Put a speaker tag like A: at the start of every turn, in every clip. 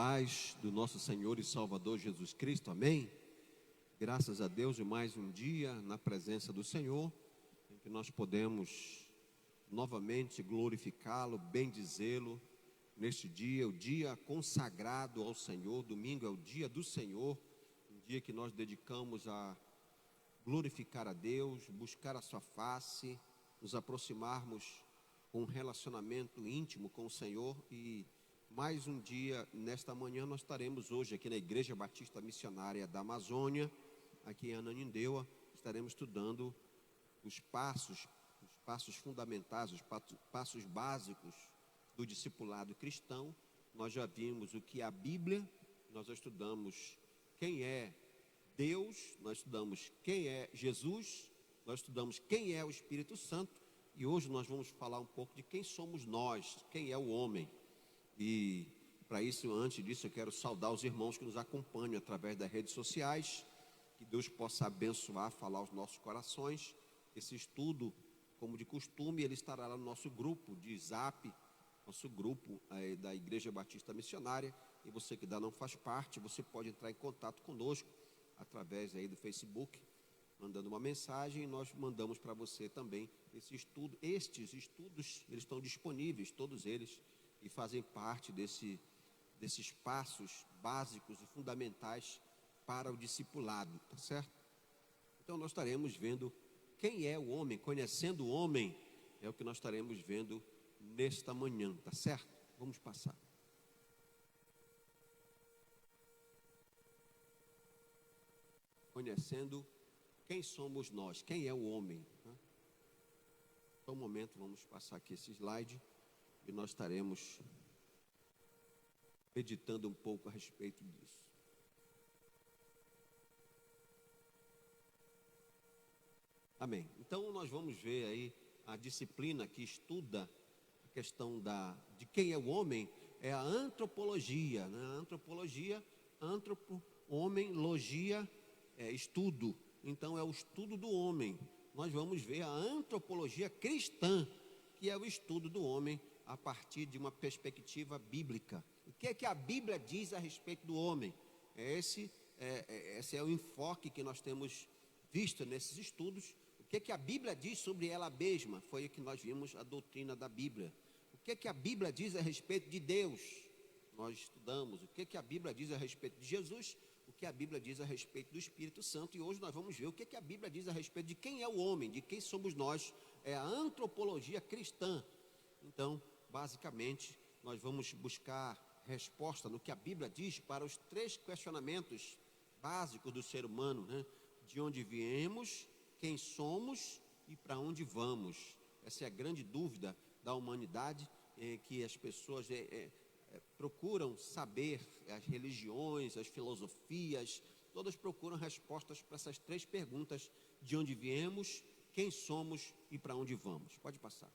A: paz do nosso Senhor e Salvador Jesus Cristo, amém? Graças a Deus, e mais um dia na presença do Senhor, em que nós podemos novamente glorificá-lo, bendizê-lo, neste dia, o dia consagrado ao Senhor. Domingo é o dia do Senhor, um dia que nós dedicamos a glorificar a Deus, buscar a sua face, nos aproximarmos com um relacionamento íntimo com o Senhor. E mais um dia, nesta manhã, nós estaremos hoje aqui na Igreja Batista Missionária da Amazônia, aqui em Ananindeua. Estaremos estudando os passos fundamentais, os passos básicos do discipulado cristão. Nós já vimos o que é a Bíblia, nós já estudamos quem é Deus, nós estudamos quem é Jesus, nós estudamos quem é o Espírito Santo, e hoje nós vamos falar um pouco de quem somos nós, quem é o homem. E para isso, antes disso, eu quero saudar os irmãos que nos acompanham através das redes sociais, que Deus possa abençoar, falar aos nossos corações. Esse estudo, como de costume, ele estará lá no nosso grupo de Zap, nosso grupo da Igreja Batista Missionária. E você que ainda não faz parte, você pode entrar em contato conosco através aí do Facebook, mandando uma mensagem, e nós mandamos para você também esse estudo. Estes estudos, eles estão disponíveis, todos eles, e fazem parte desses passos básicos e fundamentais para o discipulado, tá certo? Então nós estaremos vendo quem é o homem, conhecendo o homem, é o que nós estaremos vendo nesta manhã, tá certo? Vamos passar. Conhecendo quem somos nós, quem é o homem, né? Então, um momento, vamos passar aqui esse slide e nós estaremos meditando um pouco a respeito disso. Amém. Então, nós vamos ver aí a disciplina que estuda a questão de quem é o homem, é a antropologia, né? A antropologia, homem, logia, estudo. Então é o estudo do homem. Nós vamos ver a antropologia cristã, que é o estudo do homem a partir de uma perspectiva bíblica. O que é que a Bíblia diz a respeito do homem? Esse é o enfoque que nós temos visto nesses estudos. O que é que a Bíblia diz sobre ela mesma? Foi o que nós vimos, a doutrina da Bíblia. O que é que a Bíblia diz a respeito de Deus? Nós estudamos. O que é que a Bíblia diz a respeito de Jesus? O que a Bíblia diz a respeito do Espírito Santo. E hoje nós vamos ver o que a Bíblia diz a respeito de quem é o homem, de quem somos nós. É a antropologia cristã. Então, basicamente, nós vamos buscar resposta no que a Bíblia diz para os 3 questionamentos básicos do ser humano, né? De onde viemos, quem somos e para onde vamos. Essa é a grande dúvida da humanidade, que as pessoas procuram saber. As religiões, as filosofias, todas procuram respostas para essas 3 perguntas: de onde viemos, quem somos e para onde vamos. Pode passar.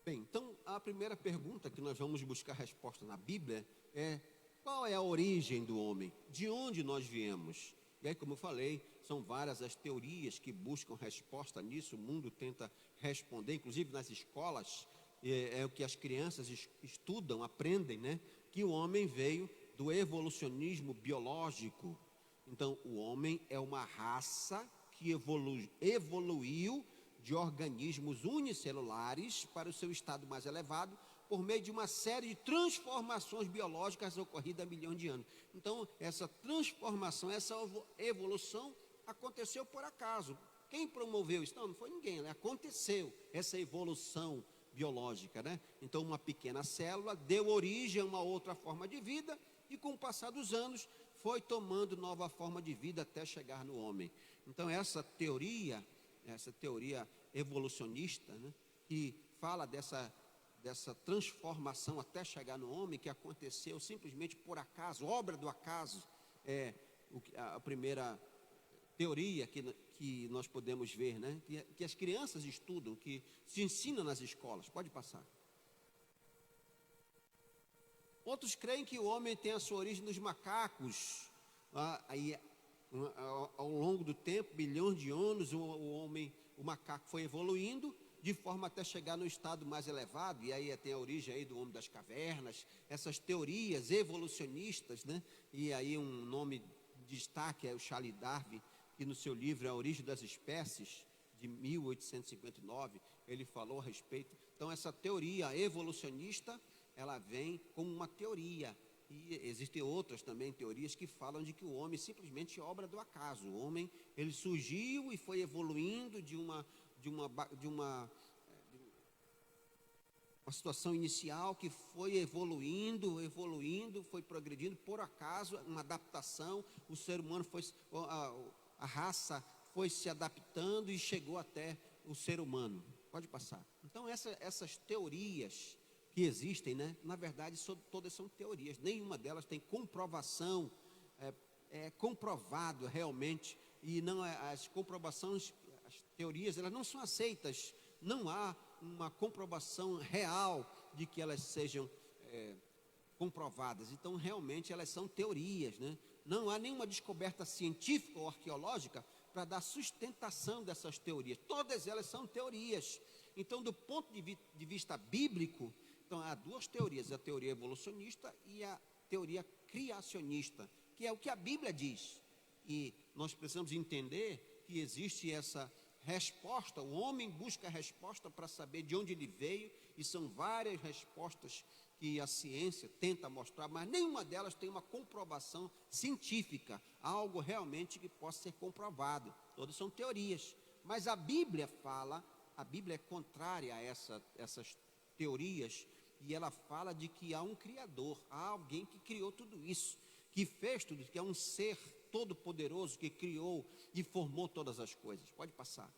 A: Bem, então a primeira pergunta que nós vamos buscar resposta na Bíblia é: qual é a origem do homem? De onde nós viemos? E aí, como eu falei, são várias as teorias que buscam resposta nisso. O mundo tenta responder, inclusive nas escolas, é o que as crianças estudam, aprendem, né? Que o homem veio do evolucionismo biológico. Então, o homem é uma raça que evoluiu de organismos unicelulares para o seu estado mais elevado, por meio de uma série de transformações biológicas ocorridas há milhões de anos. Então, essa transformação, essa evolução aconteceu por acaso. Quem promoveu isso? Não foi ninguém, né? Aconteceu essa evolução biológica, né? Então, uma pequena célula deu origem a uma outra forma de vida e, com o passar dos anos, foi tomando nova forma de vida até chegar no homem. Então, essa teoria evolucionista, né, que fala dessa transformação até chegar no homem, que aconteceu simplesmente por acaso, obra do acaso, a primeira teoria que nós podemos ver, né, que as crianças estudam, que se ensina nas escolas. Pode passar. Outros creem que o homem tem a sua origem nos macacos. Ao longo do tempo, bilhões de anos, o homem o macaco foi evoluindo, de forma até chegar no estado mais elevado, e aí tem a origem aí do homem das cavernas, essas teorias evolucionistas, né? E aí um nome de destaque é o Charles Darwin, que no seu livro A Origem das Espécies, de 1859, ele falou a respeito. Então essa teoria evolucionista, ela vem como uma teoria, e existem outras também teorias que falam de que o homem simplesmente é obra do acaso. O homem, ele surgiu e foi evoluindo de uma situação inicial que foi evoluindo, foi progredindo por acaso, uma adaptação. O ser humano foi, a raça foi se adaptando e chegou até o ser humano. Pode passar. Então essas teorias que existem, né, na verdade todas são teorias, nenhuma delas tem comprovação, comprovado realmente, e não as comprovações, as teorias, elas não são aceitas, não há uma comprovação real de que elas sejam comprovadas. Então realmente elas são teorias, né? Não há nenhuma descoberta científica ou arqueológica para dar sustentação dessas teorias, todas elas são teorias. Então, do ponto de vista bíblico, então, há duas teorias, a teoria evolucionista e a teoria criacionista, que é o que a Bíblia diz. E nós precisamos entender que existe essa resposta, o homem busca a resposta para saber de onde ele veio, e são várias respostas que a ciência tenta mostrar, mas nenhuma delas tem uma comprovação científica, algo realmente que possa ser comprovado. Todas são teorias, mas a Bíblia é contrária a essas teorias, e ela fala de que há um Criador, há alguém que criou tudo isso, que fez tudo isso, que é um ser todo-poderoso que criou e formou todas as coisas. Pode passar.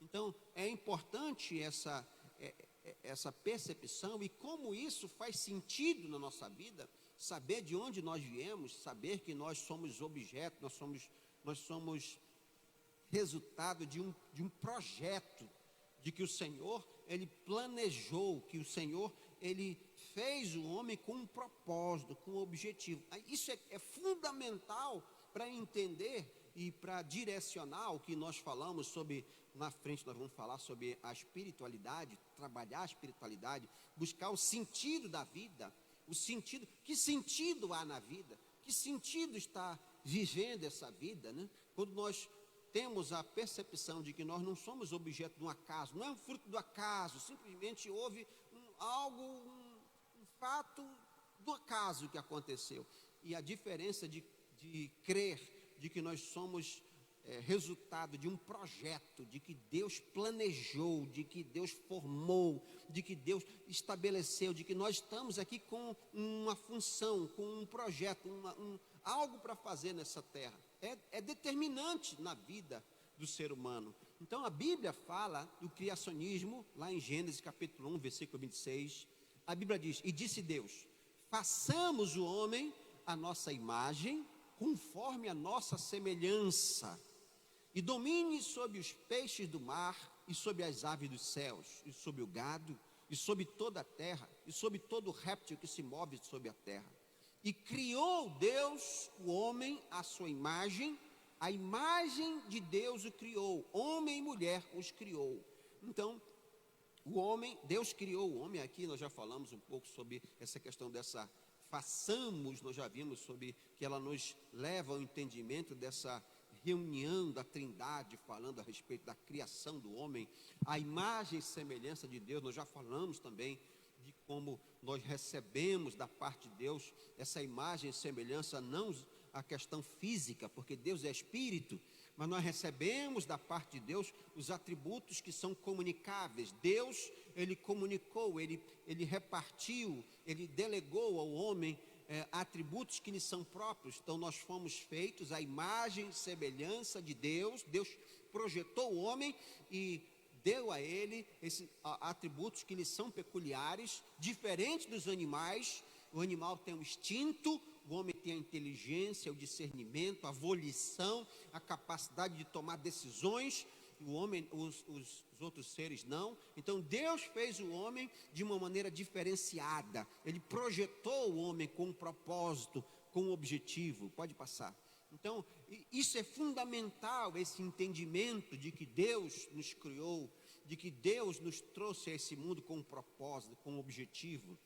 A: Então, é importante essa percepção, e como isso faz sentido na nossa vida, saber de onde nós viemos, saber que nós somos objeto, nós somos resultado de um projeto, de que o Senhor, Ele planejou, que o Senhor, Ele fez o homem com um propósito, com um objetivo. Isso é fundamental para entender e para direcionar o que nós falamos sobre, na frente nós vamos falar sobre a espiritualidade, trabalhar a espiritualidade, buscar o sentido da vida, que sentido há na vida, que sentido está vivendo essa vida, né? Quando nós temos a percepção de que nós não somos objeto de um acaso, não é um fruto do acaso, simplesmente houve um fato do acaso que aconteceu. E a diferença de crer de que nós somos resultado de um projeto, de que Deus planejou, de que Deus formou, de que Deus estabeleceu, de que nós estamos aqui com uma função, com um projeto, algo para fazer nessa terra. É determinante na vida do ser humano. Então a Bíblia fala do criacionismo, lá em Gênesis capítulo 1, versículo 26, a Bíblia diz: e disse Deus, façamos o homem à nossa imagem, conforme a nossa semelhança, e domine sobre os peixes do mar, e sobre as aves dos céus, e sobre o gado, e sobre toda a terra, e sobre todo réptil que se move sobre a terra. E criou Deus o homem à sua imagem, a imagem de Deus o criou, homem e mulher os criou. Então, Deus criou o homem. Aqui nós já falamos um pouco sobre essa questão dessa façamos, nós já vimos sobre que ela nos leva ao entendimento dessa reunião da Trindade, falando a respeito da criação do homem, a imagem e semelhança de Deus. Nós já falamos também de como nós recebemos da parte de Deus essa imagem e semelhança, não a questão física, porque Deus é espírito, mas nós recebemos da parte de Deus os atributos que são comunicáveis. Deus, Ele comunicou, Ele repartiu, Ele delegou ao homem atributos que lhe são próprios. Então nós fomos feitos à imagem e semelhança de Deus. Deus projetou o homem e deu a ele esses atributos que lhe são peculiares, diferentes dos animais. O animal tem o instinto, o homem tem a inteligência, o discernimento, a volição, a capacidade de tomar decisões. O homem, os outros seres não. Então Deus fez o homem de uma maneira diferenciada. Ele projetou o homem com um propósito, com um objetivo. Pode passar. Então, isso é fundamental, esse entendimento de que Deus nos criou, de que Deus nos trouxe a esse mundo com um propósito, com um objetivo.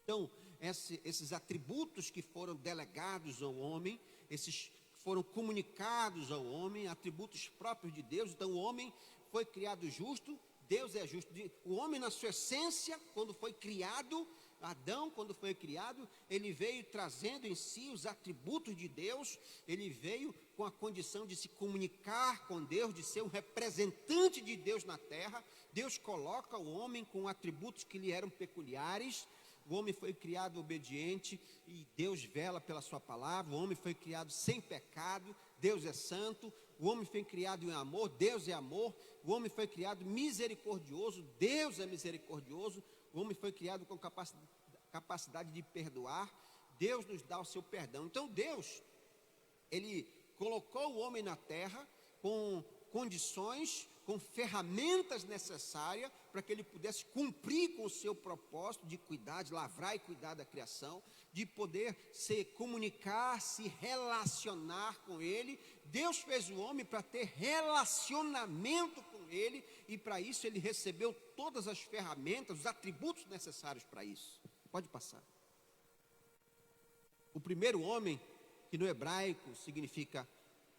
A: Então, esses atributos que foram delegados ao homem, esses que foram comunicados ao homem, atributos próprios de Deus. Então, o homem foi criado justo, Deus é justo. O homem, na sua essência, quando foi criado, Adão, quando foi criado, ele veio trazendo em si os atributos de Deus. Ele veio com a condição de se comunicar com Deus, de ser um representante de Deus na terra. Deus coloca o homem com atributos que lhe eram peculiares. O homem foi criado obediente e Deus vela pela sua palavra. O homem foi criado sem pecado, Deus é santo. O homem foi criado em amor, Deus é amor. O homem foi criado misericordioso, Deus é misericordioso. O homem foi criado com capacidade de perdoar, Deus nos dá o seu perdão. Então Deus, Ele colocou o homem na terra com condições, com ferramentas necessárias para que ele pudesse cumprir com o seu propósito de cuidar, de lavrar e cuidar da criação, de poder se comunicar, se relacionar com ele. Deus fez o homem para ter relacionamento com ele, e para isso ele recebeu todas as ferramentas, os atributos necessários para isso. Pode passar. O primeiro homem, que no hebraico significa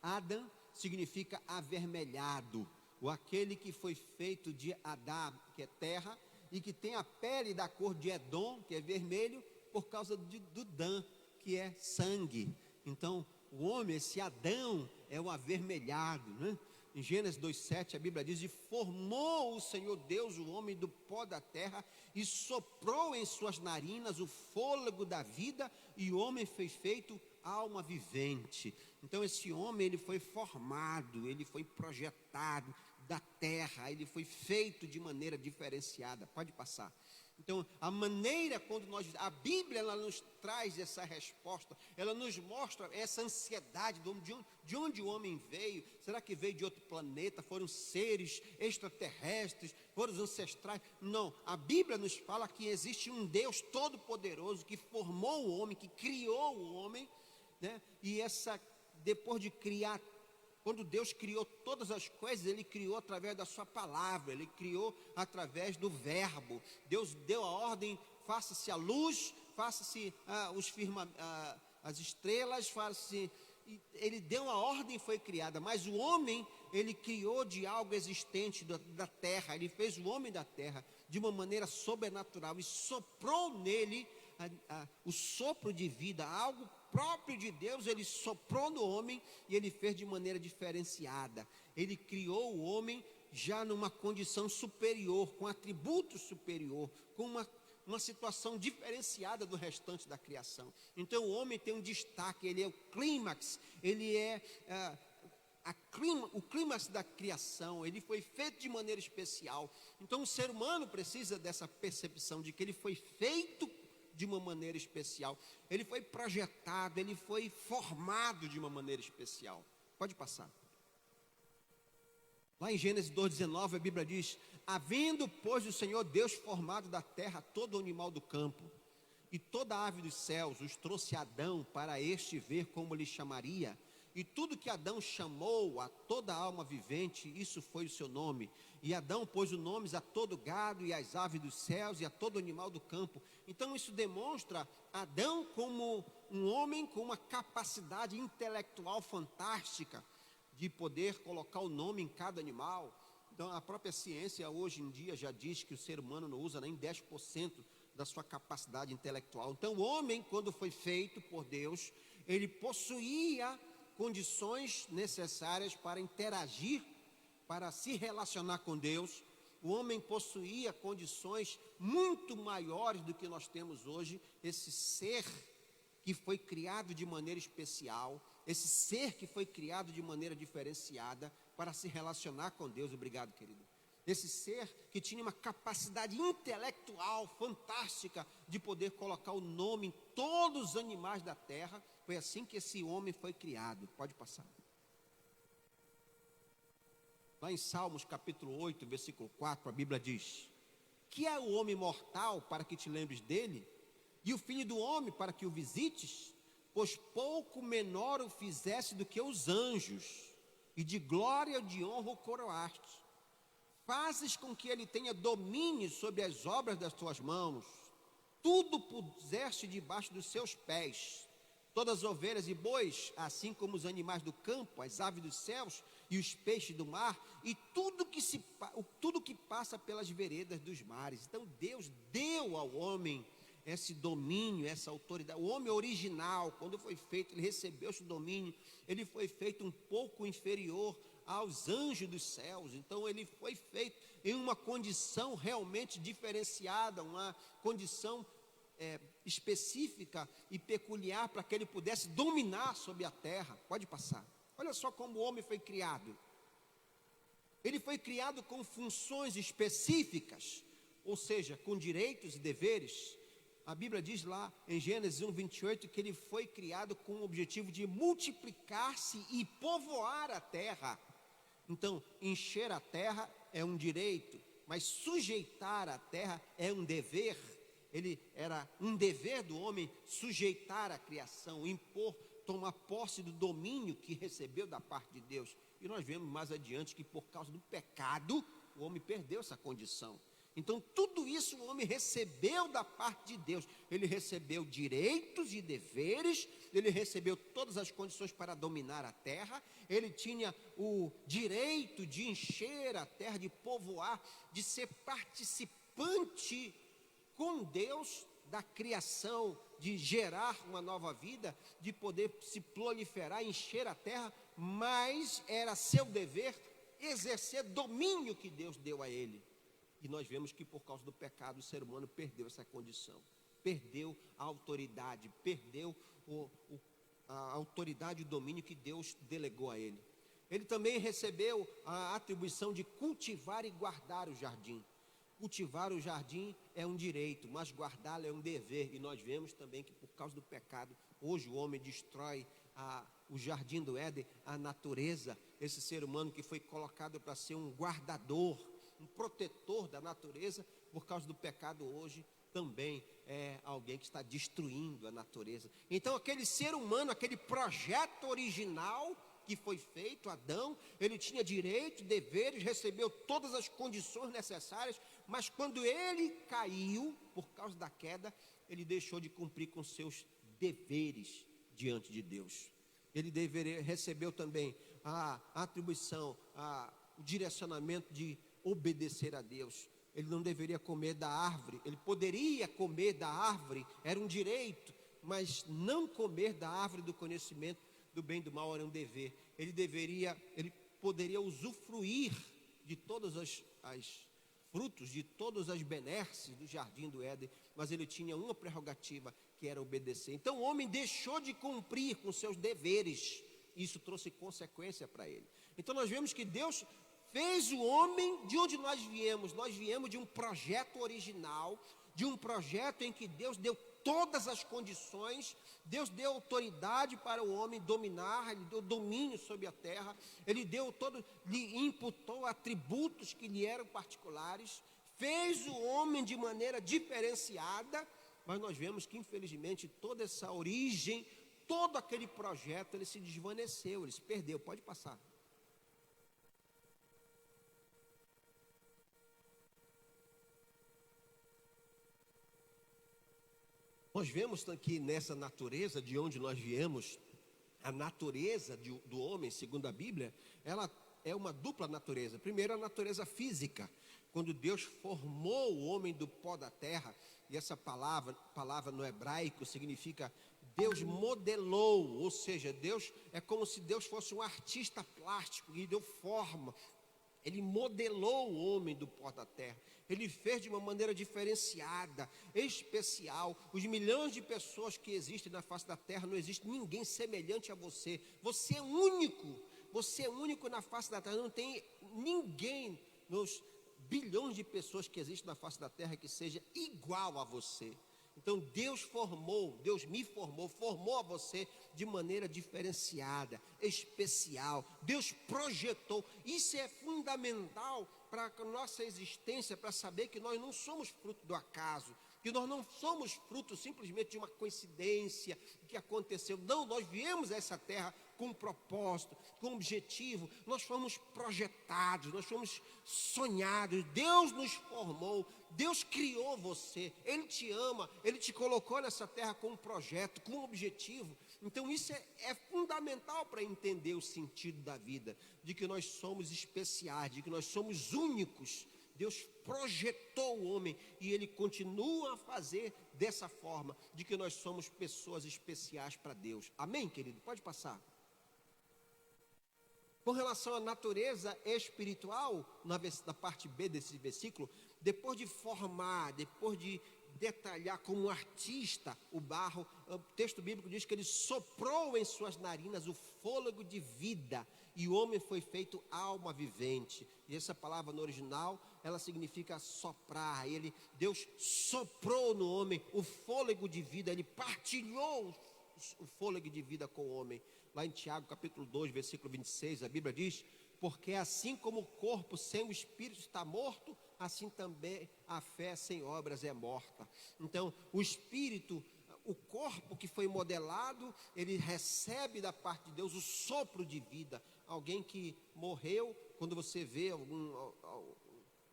A: Adam, significa avermelhado, ou aquele que foi feito de Adá, que é terra, e que tem a pele da cor de Edom, que é vermelho, por causa do Dan, que é sangue. Então, o homem, esse Adão, é o avermelhado, né? Em Gênesis 2:7, a Bíblia diz: e formou o Senhor Deus o homem do pó da terra, e soprou em suas narinas o fôlego da vida, e o homem foi feito alma vivente. Então esse homem, ele foi formado, ele foi projetado da terra, ele foi feito de maneira diferenciada. Pode passar. Então, a maneira quando a Bíblia, ela nos traz essa resposta, ela nos mostra essa ansiedade de onde o homem veio. Será que veio de outro planeta? Foram seres extraterrestres? Foram os ancestrais? Não, a Bíblia nos fala que existe um Deus todo-poderoso que formou o homem, que criou o homem, né? E depois de criar, quando Deus criou todas as coisas, Ele criou através da sua palavra, Ele criou através do verbo. Deus deu a ordem: faça-se a luz, faça-se as estrelas, faça-se. Ele deu a ordem e foi criada. Mas o homem, ele criou de algo existente da terra. Ele fez o homem da terra de uma maneira sobrenatural e soprou nele o sopro de vida, algo próprio de Deus. Ele soprou no homem e ele fez de maneira diferenciada. Ele criou o homem já numa condição superior, com atributo superior, com uma situação diferenciada do restante da criação. Então o homem tem um destaque, ele é o clímax, ele é o clímax da criação. Ele foi feito de maneira especial. Então o ser humano precisa dessa percepção de que ele foi feito de uma maneira especial. Ele foi projetado, ele foi formado de uma maneira especial. Pode passar. Lá em Gênesis 2:19, a Bíblia diz: havendo, pois, o Senhor Deus formado da terra todo animal do campo e toda ave dos céus, os trouxe a Adão para este ver como lhe chamaria. E tudo que Adão chamou a toda alma vivente, isso foi o seu nome. E Adão pôs os nomes a todo gado e às aves dos céus e a todo animal do campo. Então isso demonstra Adão como um homem com uma capacidade intelectual fantástica, de poder colocar o nome em cada animal. Então a própria ciência hoje em dia já diz que o ser humano não usa nem 10% da sua capacidade intelectual. Então o homem, quando foi feito por Deus, ele possuía condições necessárias para interagir, para se relacionar com Deus. O homem possuía condições muito maiores do que nós temos hoje. Esse ser que foi criado de maneira especial, esse ser que foi criado de maneira diferenciada para se relacionar com Deus. Obrigado, querido. Esse ser que tinha uma capacidade intelectual fantástica de poder colocar o nome em todos os animais da terra. Foi assim que esse homem foi criado. Pode passar. Lá em Salmos capítulo 8, versículo 4, a Bíblia diz: que é o homem mortal para que te lembres dele? E o filho do homem para que o visites? pois pouco menor o fizeste do que os anjos, e de glória e de honra o coroaste. Fazes com que ele tenha domínio sobre as obras das tuas mãos, tudo puseste debaixo dos seus pés, todas as ovelhas e bois, assim como os animais do campo, as aves dos céus e os peixes do mar, e tudo que passa pelas veredas dos mares. Então Deus deu ao homem esse domínio, essa autoridade. O homem original, quando foi feito, ele recebeu esse domínio. Ele foi feito um pouco inferior aos anjos dos céus. Então ele foi feito em uma condição realmente diferenciada, uma condição específica e peculiar, para que ele pudesse dominar sobre a terra. Pode passar. Olha só como o homem foi criado. Ele foi criado com funções específicas, ou seja, com direitos e deveres. A Bíblia diz lá em Gênesis 1:28 que ele foi criado com o objetivo de multiplicar-se e povoar a terra. Então, encher a terra é um direito, mas sujeitar a terra é um dever. Era um dever do homem sujeitar a criação, impor, tomar posse do domínio que recebeu da parte de Deus. E nós vemos mais adiante que por causa do pecado, o homem perdeu essa condição. Então tudo isso o homem recebeu da parte de Deus. Ele recebeu direitos e deveres, ele recebeu todas as condições para dominar a terra, ele tinha o direito de encher a terra, de povoar, de ser participante com Deus da criação, de gerar uma nova vida, de poder se proliferar, encher a terra, mas era seu dever exercer domínio que Deus deu a ele. E nós vemos que por causa do pecado o ser humano perdeu essa condição, perdeu a autoridade, perdeu a autoridade e o domínio que Deus delegou a ele. Ele também recebeu a atribuição de cultivar e guardar o jardim. Cultivar o jardim é um direito, mas guardá-lo é um dever. E nós vemos também que por causa do pecado, hoje o homem destrói o jardim do Éden, a natureza. Esse ser humano que foi colocado para ser um guardador, um protetor da natureza, por causa do pecado hoje, também é alguém que está destruindo a natureza. Então aquele ser humano, aquele projeto original que foi feito, Adão, ele tinha direitos, deveres, recebeu todas as condições necessárias, mas quando ele caiu, por causa da queda, ele deixou de cumprir com seus deveres diante de Deus. Ele recebeu também a atribuição, o direcionamento de obedecer a Deus. Ele não deveria comer da árvore, ele poderia comer da árvore, era um direito, mas não comer da árvore do conhecimento do bem e do mal era um dever. Ele poderia usufruir de todas as frutos, de todas as benesses do jardim do Éden, mas ele tinha uma prerrogativa, que era obedecer. Então o homem deixou de cumprir com seus deveres, isso trouxe consequência para ele. Então nós vemos que Deus fez o homem. De onde nós viemos? Nós viemos de um projeto original, de um projeto em que Deus deu todas as condições, Deus deu autoridade para o homem dominar, ele deu domínio sobre a terra, lhe imputou atributos que lhe eram particulares, fez o homem de maneira diferenciada, mas nós vemos que infelizmente toda essa origem, todo aquele projeto, ele se desvaneceu, ele se perdeu. Pode passar. Nós vemos que nessa natureza de onde nós viemos, a natureza do homem, segundo a Bíblia, ela é uma dupla natureza. Primeiro, a natureza física, quando Deus formou o homem do pó da terra, e essa palavra no hebraico significa Deus modelou, ou seja, Deus é como se Deus fosse um artista plástico e deu forma. Ele modelou o homem do pó da terra. Ele fez de uma maneira diferenciada, especial. Os milhões de pessoas que existem na face da terra, não existe ninguém semelhante a você. Você é único. Você é único na face da terra. Não tem ninguém nos bilhões de pessoas que existem na face da terra que seja igual a você. Então Deus me formou a você de maneira diferenciada, especial. Deus projetou. Isso é fundamental para a nossa existência, para saber que nós não somos fruto do acaso. que nós não somos fruto simplesmente de uma coincidência que aconteceu. Não, nós viemos a essa terra com um propósito, com um objetivo. Nós fomos projetados, nós fomos sonhados. Deus nos formou, Deus criou você. Ele te ama, Ele te colocou nessa terra com um projeto, com um objetivo. Então isso é fundamental para entender o sentido da vida, de que nós somos especiais, de que nós somos únicos. Deus projetou o homem e Ele continua a fazer dessa forma, de que nós somos pessoas especiais para Deus. Amém, querido? Pode passar. Com relação à natureza espiritual, na parte B desse versículo, depois de formar, depois de detalhar como um artista o barro, o texto bíblico diz que Ele soprou em suas narinas o fôlego de vida, e o homem foi feito alma vivente. E essa palavra no original, ela significa soprar. Deus soprou no homem o fôlego de vida, Ele partilhou o fôlego de vida com o homem. Lá em Tiago capítulo 2, versículo 26, a Bíblia diz: porque assim como o corpo sem o espírito está morto, assim também a fé sem obras é morta. Então, o espírito, o corpo que foi modelado, ele recebe da parte de Deus o sopro de vida. Alguém que morreu, quando você vê algum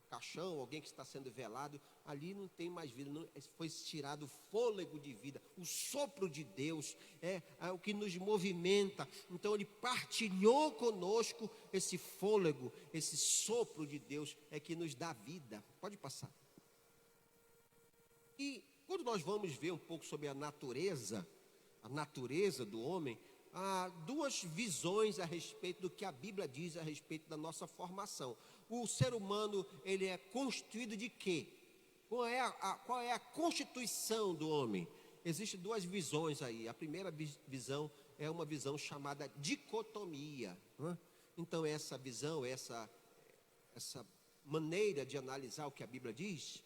A: caixão, alguém que está sendo velado, ali não tem mais vida, não, foi tirado o fôlego de vida, o sopro de Deus, é o que nos movimenta. Então Ele partilhou conosco esse fôlego, esse sopro de Deus é que nos dá vida. Pode passar. E quando nós vamos ver um pouco sobre a natureza do homem, há duas visões a respeito do que a Bíblia diz a respeito da nossa formação. O ser humano, ele é constituído de quê? Qual é a constituição do homem? Existem duas visões aí. A primeira visão é uma visão chamada dicotomia, né? Então essa visão, essa maneira de analisar o que a Bíblia diz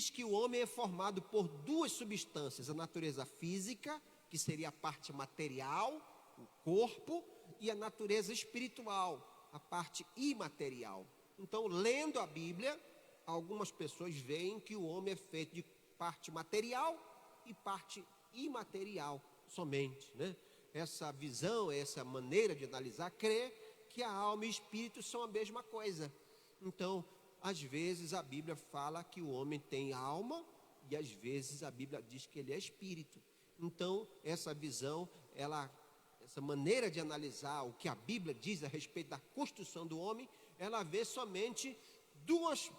A: que o homem é formado por duas substâncias: a natureza física, que seria a parte material, o corpo, e a natureza espiritual, a parte imaterial. Então, lendo a Bíblia, algumas pessoas veem que o homem é feito de parte material e parte imaterial somente, né? Essa visão, essa maneira de analisar, crê que a alma e o espírito são a mesma coisa. Então, às vezes a Bíblia fala que o homem tem alma e às vezes a Bíblia diz que ele é espírito. Então, essa visão, essa maneira de analisar o que a Bíblia diz a respeito da construção do homem, ela vê somente duas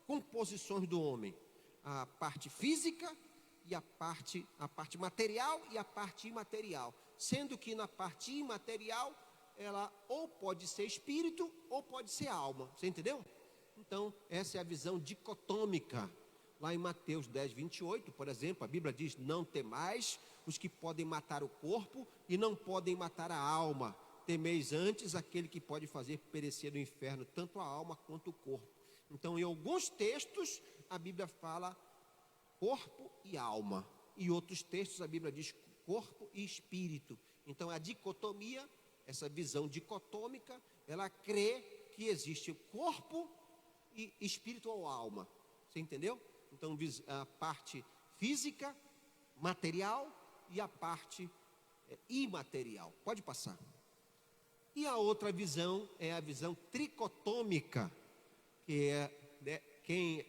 A: composições do homem: a parte física e a parte material e a parte imaterial, sendo que na parte imaterial ela ou pode ser espírito ou pode ser alma. Você entendeu? Então essa é a visão dicotômica. Lá em Mateus 10, 28, por exemplo, a Bíblia diz: não temais os que podem matar o corpo e não podem matar a alma, temeis antes aquele que pode fazer perecer no inferno tanto a alma quanto o corpo. Então, em alguns textos, a Bíblia fala corpo e alma. Em outros textos, a Bíblia diz corpo e espírito. Então, a dicotomia, essa visão dicotômica, ela crê que existe o corpo e espírito ou alma. Você entendeu? Então, a parte física, material e a parte imaterial. Pode passar. E a outra visão é a visão tricotômica, que quem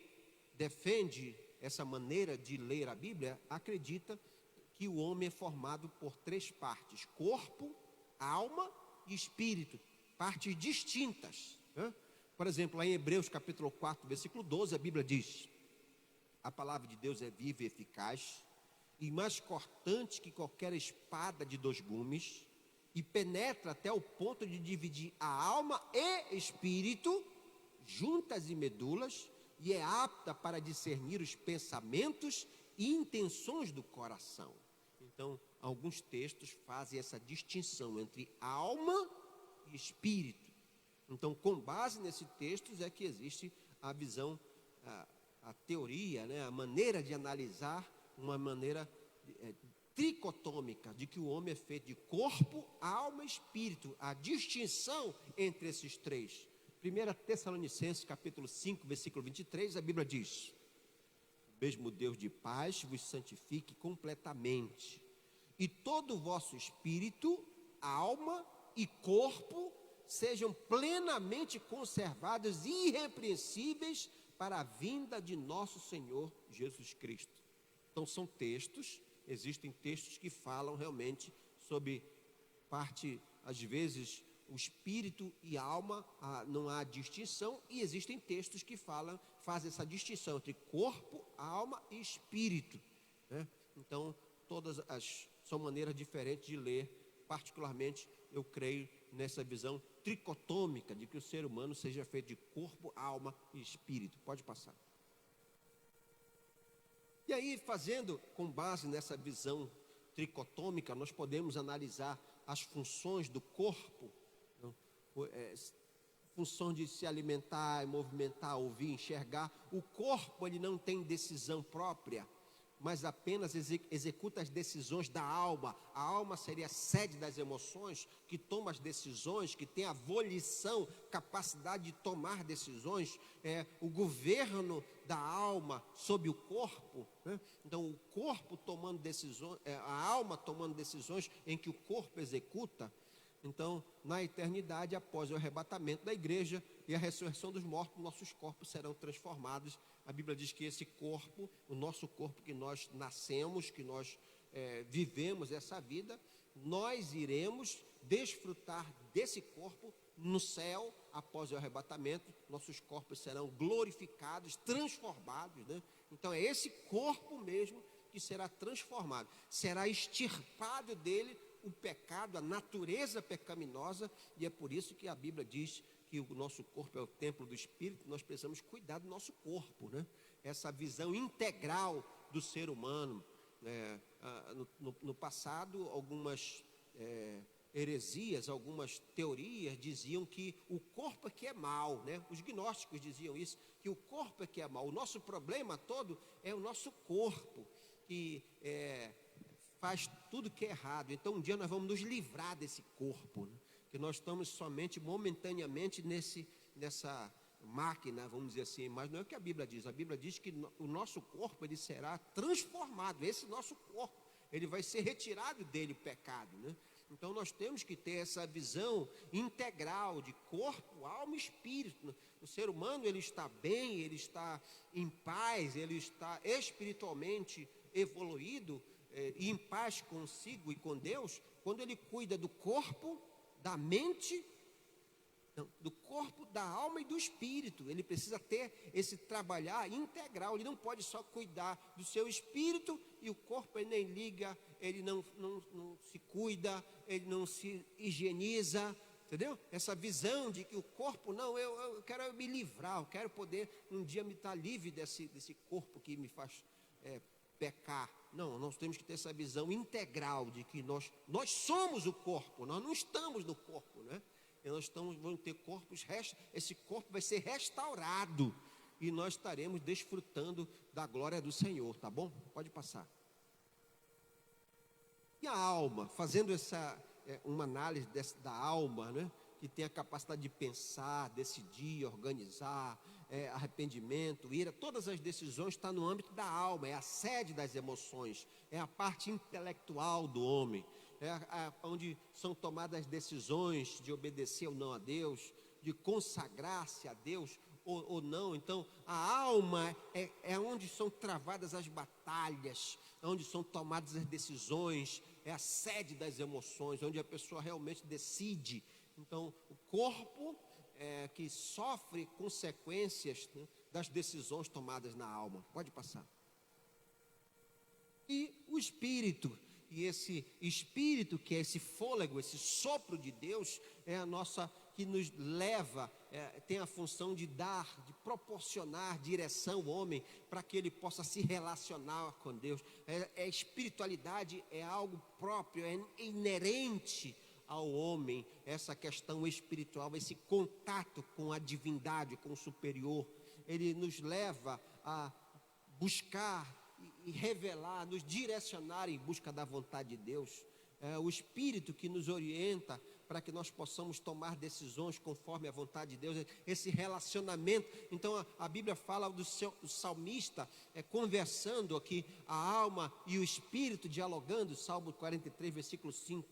A: defende essa maneira de ler a Bíblia acredita que o homem é formado por três partes: corpo, alma e espírito, partes distintas, né? Por exemplo, lá em Hebreus capítulo 4, versículo 12, a Bíblia diz: a palavra de Deus é viva e eficaz e mais cortante que qualquer espada de dois gumes, e penetra até o ponto de dividir a alma e espírito, juntas e medulas, e é apta para discernir os pensamentos e intenções do coração. Então, alguns textos fazem essa distinção entre alma e espírito. Então, com base nesses textos é que existe a visão, a teoria, né, a maneira de analisar, uma maneira tricotômica, de que o homem é feito de corpo, alma e espírito, a distinção entre esses três. 1 Tessalonicenses capítulo 5, versículo 23, a Bíblia diz: mesmo Deus de paz vos santifique completamente, e todo o vosso espírito, alma e corpo sejam plenamente conservados irrepreensíveis para a vinda de nosso Senhor Jesus Cristo. Então são textos, existem textos que falam realmente sobre parte, às vezes, o espírito e a alma, não há distinção, e existem textos que fazem essa distinção entre corpo, alma e espírito, né? Então, são maneiras diferentes de ler. Particularmente, eu creio nessa visão tricotômica de que o ser humano seja feito de corpo, alma e espírito. Pode passar. E aí, fazendo com base nessa visão tricotômica, nós podemos analisar as funções do corpo, função de se alimentar, movimentar, ouvir, enxergar. O corpo, ele não tem decisão própria, mas apenas executa as decisões da alma. A alma seria a sede das emoções, que toma as decisões, que tem a volição, capacidade de tomar decisões. O governo da alma sobre o corpo, né? Então o corpo tomando decisões, a alma tomando decisões em que o corpo executa. Então, na eternidade, após o arrebatamento da igreja e a ressurreição dos mortos, nossos corpos serão transformados. A Bíblia diz que esse corpo, o nosso corpo que nós nascemos, que nós vivemos essa vida, nós iremos desfrutar desse corpo no céu após o arrebatamento. Nossos corpos serão glorificados, transformados, né? Então é esse corpo mesmo que será transformado, será extirpado dele o pecado, a natureza pecaminosa, e é por isso que a Bíblia diz que o nosso corpo é o templo do Espírito. Nós precisamos cuidar do nosso corpo, né? Essa visão integral do ser humano. No passado, algumas heresias, algumas teorias diziam que o corpo é que é mal, né? Os gnósticos diziam isso, que o corpo é que é mal. O nosso problema todo é o nosso corpo, que faz tudo que é errado. Então um dia nós vamos nos livrar desse corpo, né? Que nós estamos somente momentaneamente nessa máquina, vamos dizer assim, mas não é o que a Bíblia diz. A Bíblia diz que o nosso corpo, ele será transformado. Esse nosso corpo, ele vai ser retirado dele o pecado, né? Então nós temos que ter essa visão integral de corpo, alma e espírito. O ser humano, ele está bem, ele está em paz, ele está espiritualmente evoluído, e em paz consigo e com Deus, quando ele cuida do corpo, da mente, do corpo, da alma e do espírito. Ele precisa ter esse trabalhar integral. Ele não pode só cuidar do seu espírito e o corpo ele nem liga, ele não se cuida, ele não se higieniza, entendeu? Essa visão de que o corpo, não, eu quero me livrar, eu quero poder um dia me estar livre desse corpo que me faz pecar. Não, nós temos que ter essa visão integral de que nós somos o corpo, nós não estamos no corpo, né? E nós vamos ter corpos, esse corpo vai ser restaurado e nós estaremos desfrutando da glória do Senhor, tá bom? Pode passar. E a alma, fazendo uma análise da alma, né? Que tem a capacidade de pensar, decidir, organizar, arrependimento, ira, todas as decisões estão no âmbito da alma, é a sede das emoções, é a parte intelectual do homem, onde são tomadas decisões de obedecer ou não a Deus, de consagrar-se a Deus ou não. Então a alma é onde são travadas as batalhas, onde são tomadas as decisões, é a sede das emoções, onde a pessoa realmente decide. Então o corpo que sofre consequências, né, das decisões tomadas na alma. Pode passar. E o espírito, e esse espírito que é esse fôlego, esse sopro de Deus, é a nossa, que nos leva, tem a função de dar, de proporcionar direção ao homem, para que ele possa se relacionar com Deus. Espiritualidade é algo próprio, é inerente ao homem, essa questão espiritual, esse contato com a divindade, com o superior. Ele nos leva a buscar e revelar, nos direcionar em busca da vontade de Deus. O Espírito que nos orienta
B: para que nós possamos tomar decisões conforme a vontade de Deus, esse relacionamento. Então a Bíblia fala do salmista conversando aqui, a alma e o espírito dialogando, Salmo 43, versículo 5.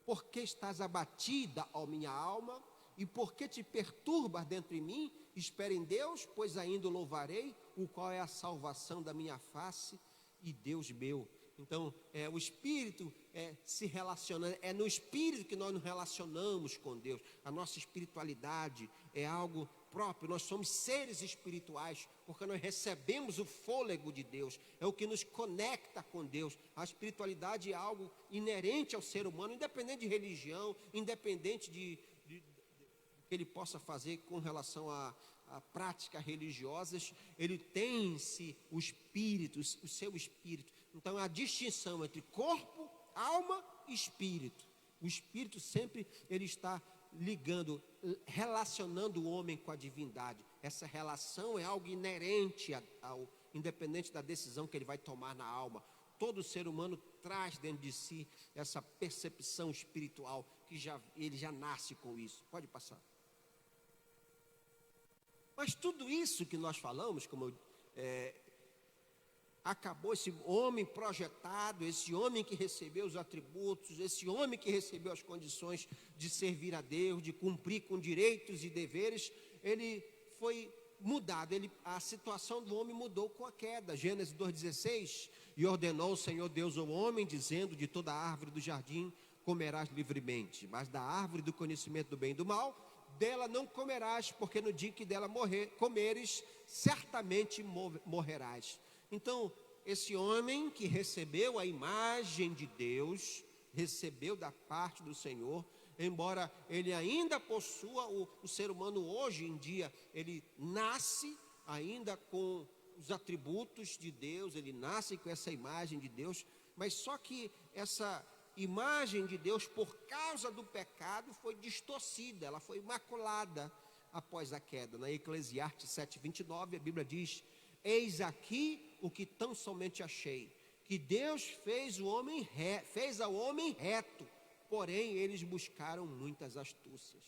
B: Por que estás abatida, ó minha alma, e por que te perturbas dentro de mim? Espere em Deus, pois ainda o louvarei, o qual é a salvação da minha face e Deus meu. Então, o Espírito se relaciona, é no Espírito que nós nos relacionamos com Deus. A nossa espiritualidade é algo próprio, nós somos seres espirituais, porque nós recebemos o fôlego de Deus, é o que nos conecta com Deus. A espiritualidade é algo inerente ao ser humano, independente de religião, independente de que ele possa fazer com relação a práticas religiosas, ele tem-se o espírito, o seu espírito. Então a distinção entre corpo, alma e espírito. O espírito sempre ele está ligando, relacionando o homem com a divindade. Essa relação é algo inerente ao independente da decisão que ele vai tomar na alma. Todo ser humano traz dentro de si essa percepção espiritual que ele já nasce com isso. Pode passar. Mas tudo isso que nós falamos, como acabou esse homem projetado, esse homem que recebeu os atributos, esse homem que recebeu as condições de servir a Deus, de cumprir com direitos e deveres, ele foi mudado, a situação do homem mudou com a queda. Gênesis 2,16, e ordenou o Senhor Deus ao homem, dizendo, de toda árvore do jardim comerás livremente, mas da árvore do conhecimento do bem e do mal, dela não comerás, porque no dia que dela comeres, certamente morrerás. Então, esse homem que recebeu a imagem de Deus, recebeu da parte do Senhor, embora ele ainda possua, o ser humano hoje em dia, ele nasce ainda com os atributos de Deus, ele nasce com essa imagem de Deus, mas só que essa imagem de Deus, por causa do pecado, foi distorcida, ela foi maculada após a queda. Na Eclesiastes 7:29, a Bíblia diz: eis aqui o que tão somente achei, que Deus fez ao homem reto, porém eles buscaram muitas astúcias.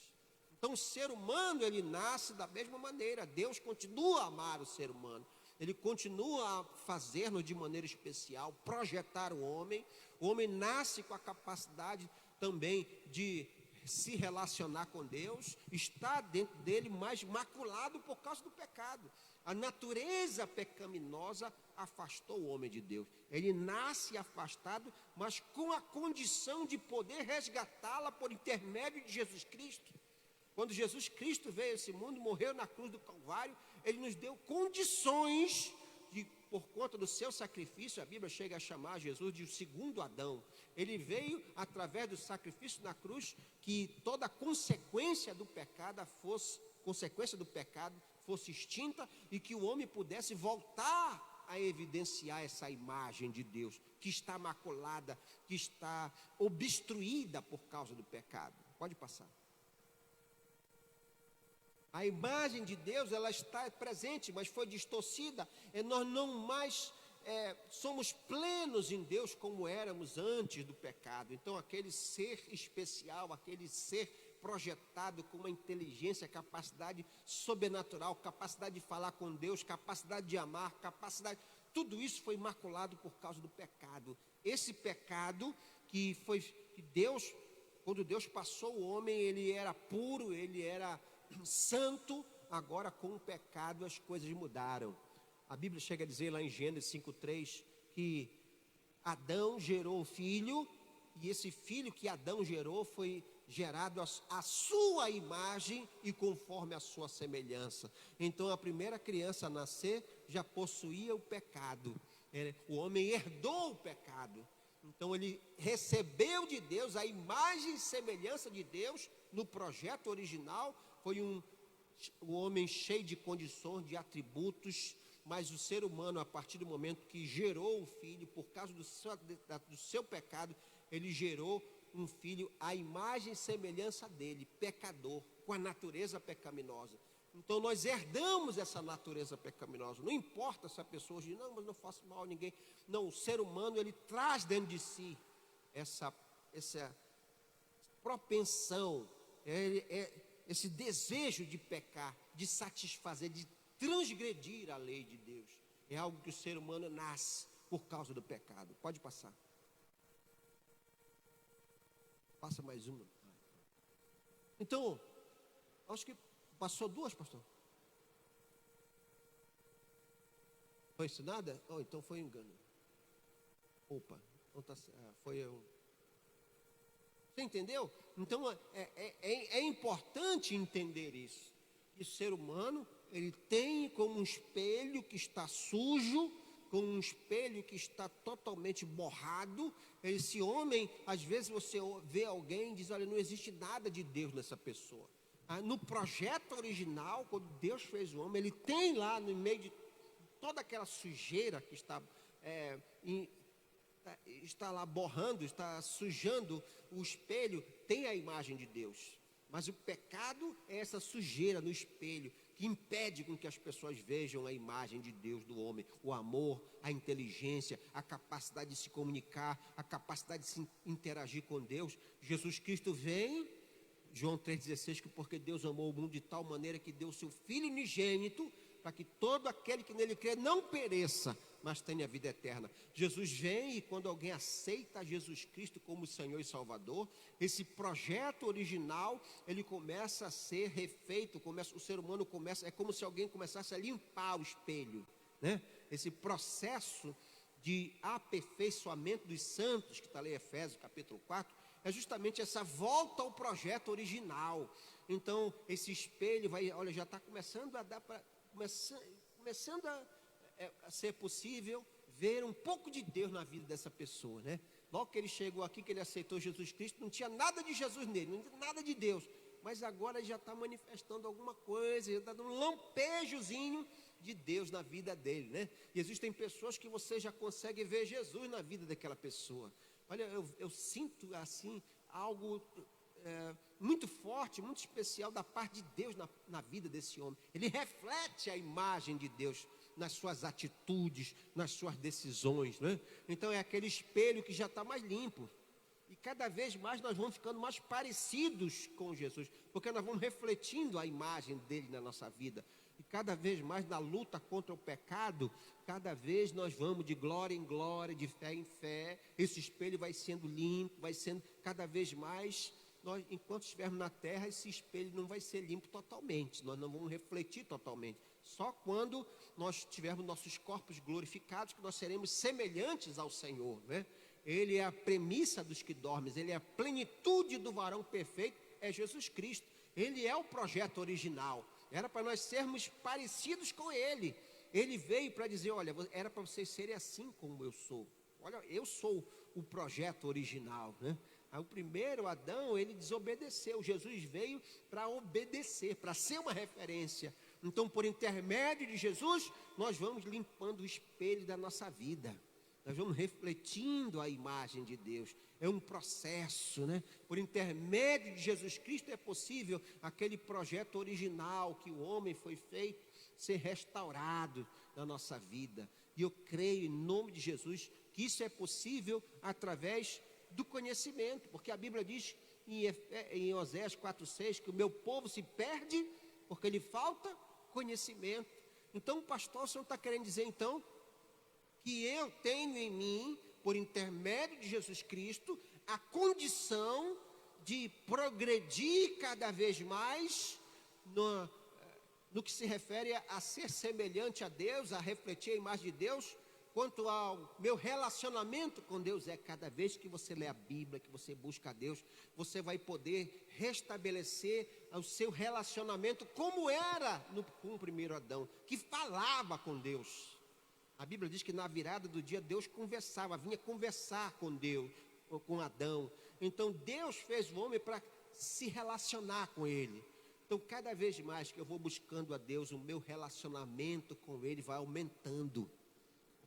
B: Então o ser humano, ele nasce da mesma maneira. Deus continua a amar o ser humano, ele continua a fazer-nos de maneira especial, projetar o homem. O homem nasce com a capacidade também de se relacionar com Deus, está dentro dele, mas maculado por causa do pecado. A natureza pecaminosa afastou o homem de Deus. Ele nasce afastado, mas com a condição de poder resgatá-la por intermédio de Jesus Cristo. Quando Jesus Cristo veio a esse mundo, morreu na cruz do Calvário, ele nos deu condições de, por conta do seu sacrifício, a Bíblia chega a chamar Jesus de o segundo Adão. Ele veio através do sacrifício na cruz, que toda consequência do pecado fosse extinta e que o homem pudesse voltar a evidenciar essa imagem de Deus, que está maculada, que está obstruída por causa do pecado. Pode passar. A imagem de Deus, ela está presente, mas foi distorcida. Nós não mais somos plenos em Deus como éramos antes do pecado. Então aquele ser especial, aquele ser projetado com uma inteligência, capacidade sobrenatural, capacidade de falar com Deus, capacidade de amar, tudo isso foi maculado por causa do pecado. Esse pecado que Deus, quando Deus passou o homem, ele era puro, ele era santo. Agora com o pecado as coisas mudaram. A Bíblia chega a dizer lá em Gênesis 5:3 que Adão gerou um filho, e esse filho que Adão gerou foi gerado à sua imagem e conforme a sua semelhança. Então a primeira criança a nascer já possuía o pecado. O homem herdou o pecado. Então ele recebeu de Deus a imagem e semelhança de Deus no projeto original. Foi um homem cheio de condições, de atributos, mas o ser humano, a partir do momento que gerou o filho, por causa do seu pecado, ele gerou um filho à imagem e semelhança dele, pecador, com a natureza pecaminosa. Então nós herdamos essa natureza pecaminosa. Não importa se a pessoa diz, não, mas não faço mal a ninguém. Não, o ser humano, ele traz dentro de si essa propensão, esse desejo de pecar, de satisfazer, de transgredir a lei de Deus. É algo que o ser humano nasce por causa do pecado. Pode passar. Passa mais uma. Então, acho que passou duas, pastor. Foi ensinada? Oh, então foi um engano. Opa, foi eu. Você entendeu? Então é importante entender isso. Que o ser humano, ele tem como um espelho que está sujo, como um espelho que está totalmente borrado. Esse homem, às vezes você vê alguém e diz, olha, não existe nada de Deus nessa pessoa. No projeto original, quando Deus fez o homem, ele tem lá no meio de toda aquela sujeira que está lá borrando, está sujando o espelho, tem a imagem de Deus. Mas o pecado é essa sujeira no espelho que impede com que as pessoas vejam a imagem de Deus do homem, o amor, a inteligência, a capacidade de se comunicar, a capacidade de se interagir com Deus. Jesus Cristo vem, João 3,16, que porque Deus amou o mundo de tal maneira que deu o seu Filho unigênito, para que todo aquele que nele crê não pereça, mas tenha vida eterna. Jesus vem, e quando alguém aceita Jesus Cristo como Senhor e Salvador, esse projeto original, ele começa a ser refeito, o ser humano começa, é como se alguém começasse a limpar o espelho, né? Esse processo de aperfeiçoamento dos santos, que está lá em Efésios capítulo 4, é justamente essa volta ao projeto original. Então, esse espelho já está começando a dar para... Começando a ser possível ver um pouco de Deus na vida dessa pessoa, né? Logo que ele chegou aqui, que ele aceitou Jesus Cristo, não tinha nada de Jesus nele, não tinha nada de Deus, mas agora ele já está manifestando alguma coisa, já está dando um lampejozinho de Deus na vida dele, né? E existem pessoas que você já consegue ver Jesus na vida daquela pessoa. Olha, eu sinto assim algo muito forte, muito especial da parte de Deus na vida desse homem. Ele reflete a imagem de Deus nas suas atitudes, nas suas decisões, né? Então é aquele espelho que já está mais limpo. E cada vez mais nós vamos ficando mais parecidos com Jesus, porque nós vamos refletindo a imagem dele na nossa vida. E cada vez mais na luta contra o pecado, cada vez nós vamos de glória em glória, de fé em fé. Esse espelho vai sendo limpo, vai sendo cada vez mais... Nós, enquanto estivermos na terra, esse espelho não vai ser limpo totalmente, nós não vamos refletir totalmente. Só quando nós tivermos nossos corpos glorificados, que nós seremos semelhantes ao Senhor, né? Ele é a premissa dos que dormem, ele é a plenitude do varão perfeito, é Jesus Cristo. Ele é o projeto original, era para nós sermos parecidos com Ele. Ele veio para dizer, olha, era para vocês serem assim como eu sou. Olha, eu sou o projeto original, né? O primeiro Adão, ele desobedeceu. Jesus veio para obedecer, para ser uma referência. Então, por intermédio de Jesus, nós vamos limpando o espelho da nossa vida. Nós vamos refletindo a imagem de Deus. É um processo, né? Por intermédio de Jesus Cristo é possível aquele projeto original que o homem foi feito ser restaurado na nossa vida. E eu creio em nome de Jesus que isso é possível através do conhecimento, porque a Bíblia diz em Oséias 4,6 que o meu povo se perde porque lhe falta conhecimento. Então, pastor, o senhor está querendo dizer então que eu tenho em mim, por intermédio de Jesus Cristo, a condição de progredir cada vez mais no que se refere a ser semelhante a Deus, a refletir a imagem de Deus? Quanto ao meu relacionamento com Deus, cada vez que você lê a Bíblia, que você busca a Deus, você vai poder restabelecer o seu relacionamento como era com o primeiro Adão, que falava com Deus. A Bíblia diz que na virada do dia Deus conversava, vinha conversar com Deus, com Adão. Então Deus fez o homem para se relacionar com ele. Então cada vez mais que eu vou buscando a Deus, o meu relacionamento com ele vai aumentando.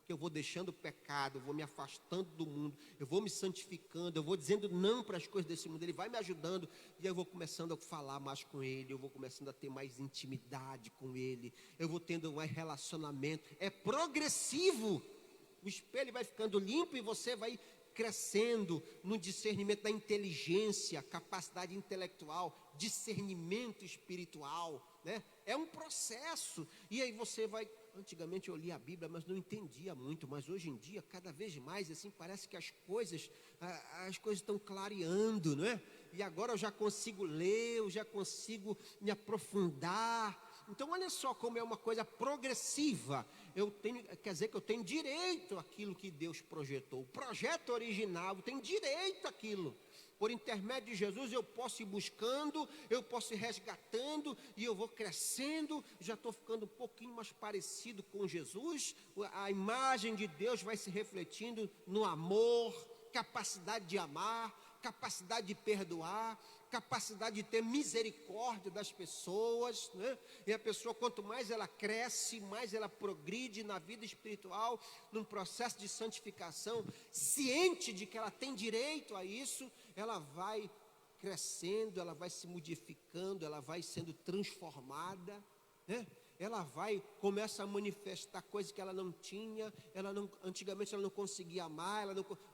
B: Eu vou deixando o pecado, eu vou me afastando do mundo, eu vou me santificando, eu vou dizendo não para as coisas desse mundo, ele vai me ajudando, e eu vou começando a falar mais com ele, eu vou começando a ter mais intimidade com ele, eu vou tendo mais relacionamento, é progressivo, o espelho vai ficando limpo e você vai crescendo no discernimento da inteligência, capacidade intelectual, discernimento espiritual, né? É um processo. E aí você vai... Antigamente eu lia a Bíblia, mas não entendia muito. Mas hoje em dia, cada vez mais, assim, parece que as coisas estão clareando, não é? E agora eu já consigo ler, eu já consigo me aprofundar. Então, olha só como é uma coisa progressiva. Quer dizer que eu tenho direito àquilo que Deus projetou. O projeto original, eu tenho direito àquilo. Por intermédio de Jesus, eu posso ir buscando, eu posso ir resgatando, e eu vou crescendo, já estou ficando um pouquinho mais parecido com Jesus. A imagem de Deus vai se refletindo no amor, capacidade de amar, capacidade de perdoar, capacidade de ter misericórdia das pessoas, né? E a pessoa, quanto mais ela cresce, mais ela progride na vida espiritual, num processo de santificação, ciente de que ela tem direito a isso, ela vai crescendo, ela vai se modificando, ela vai sendo transformada, né? Ela começa a manifestar coisas que ela não tinha, antigamente ela não conseguia amar,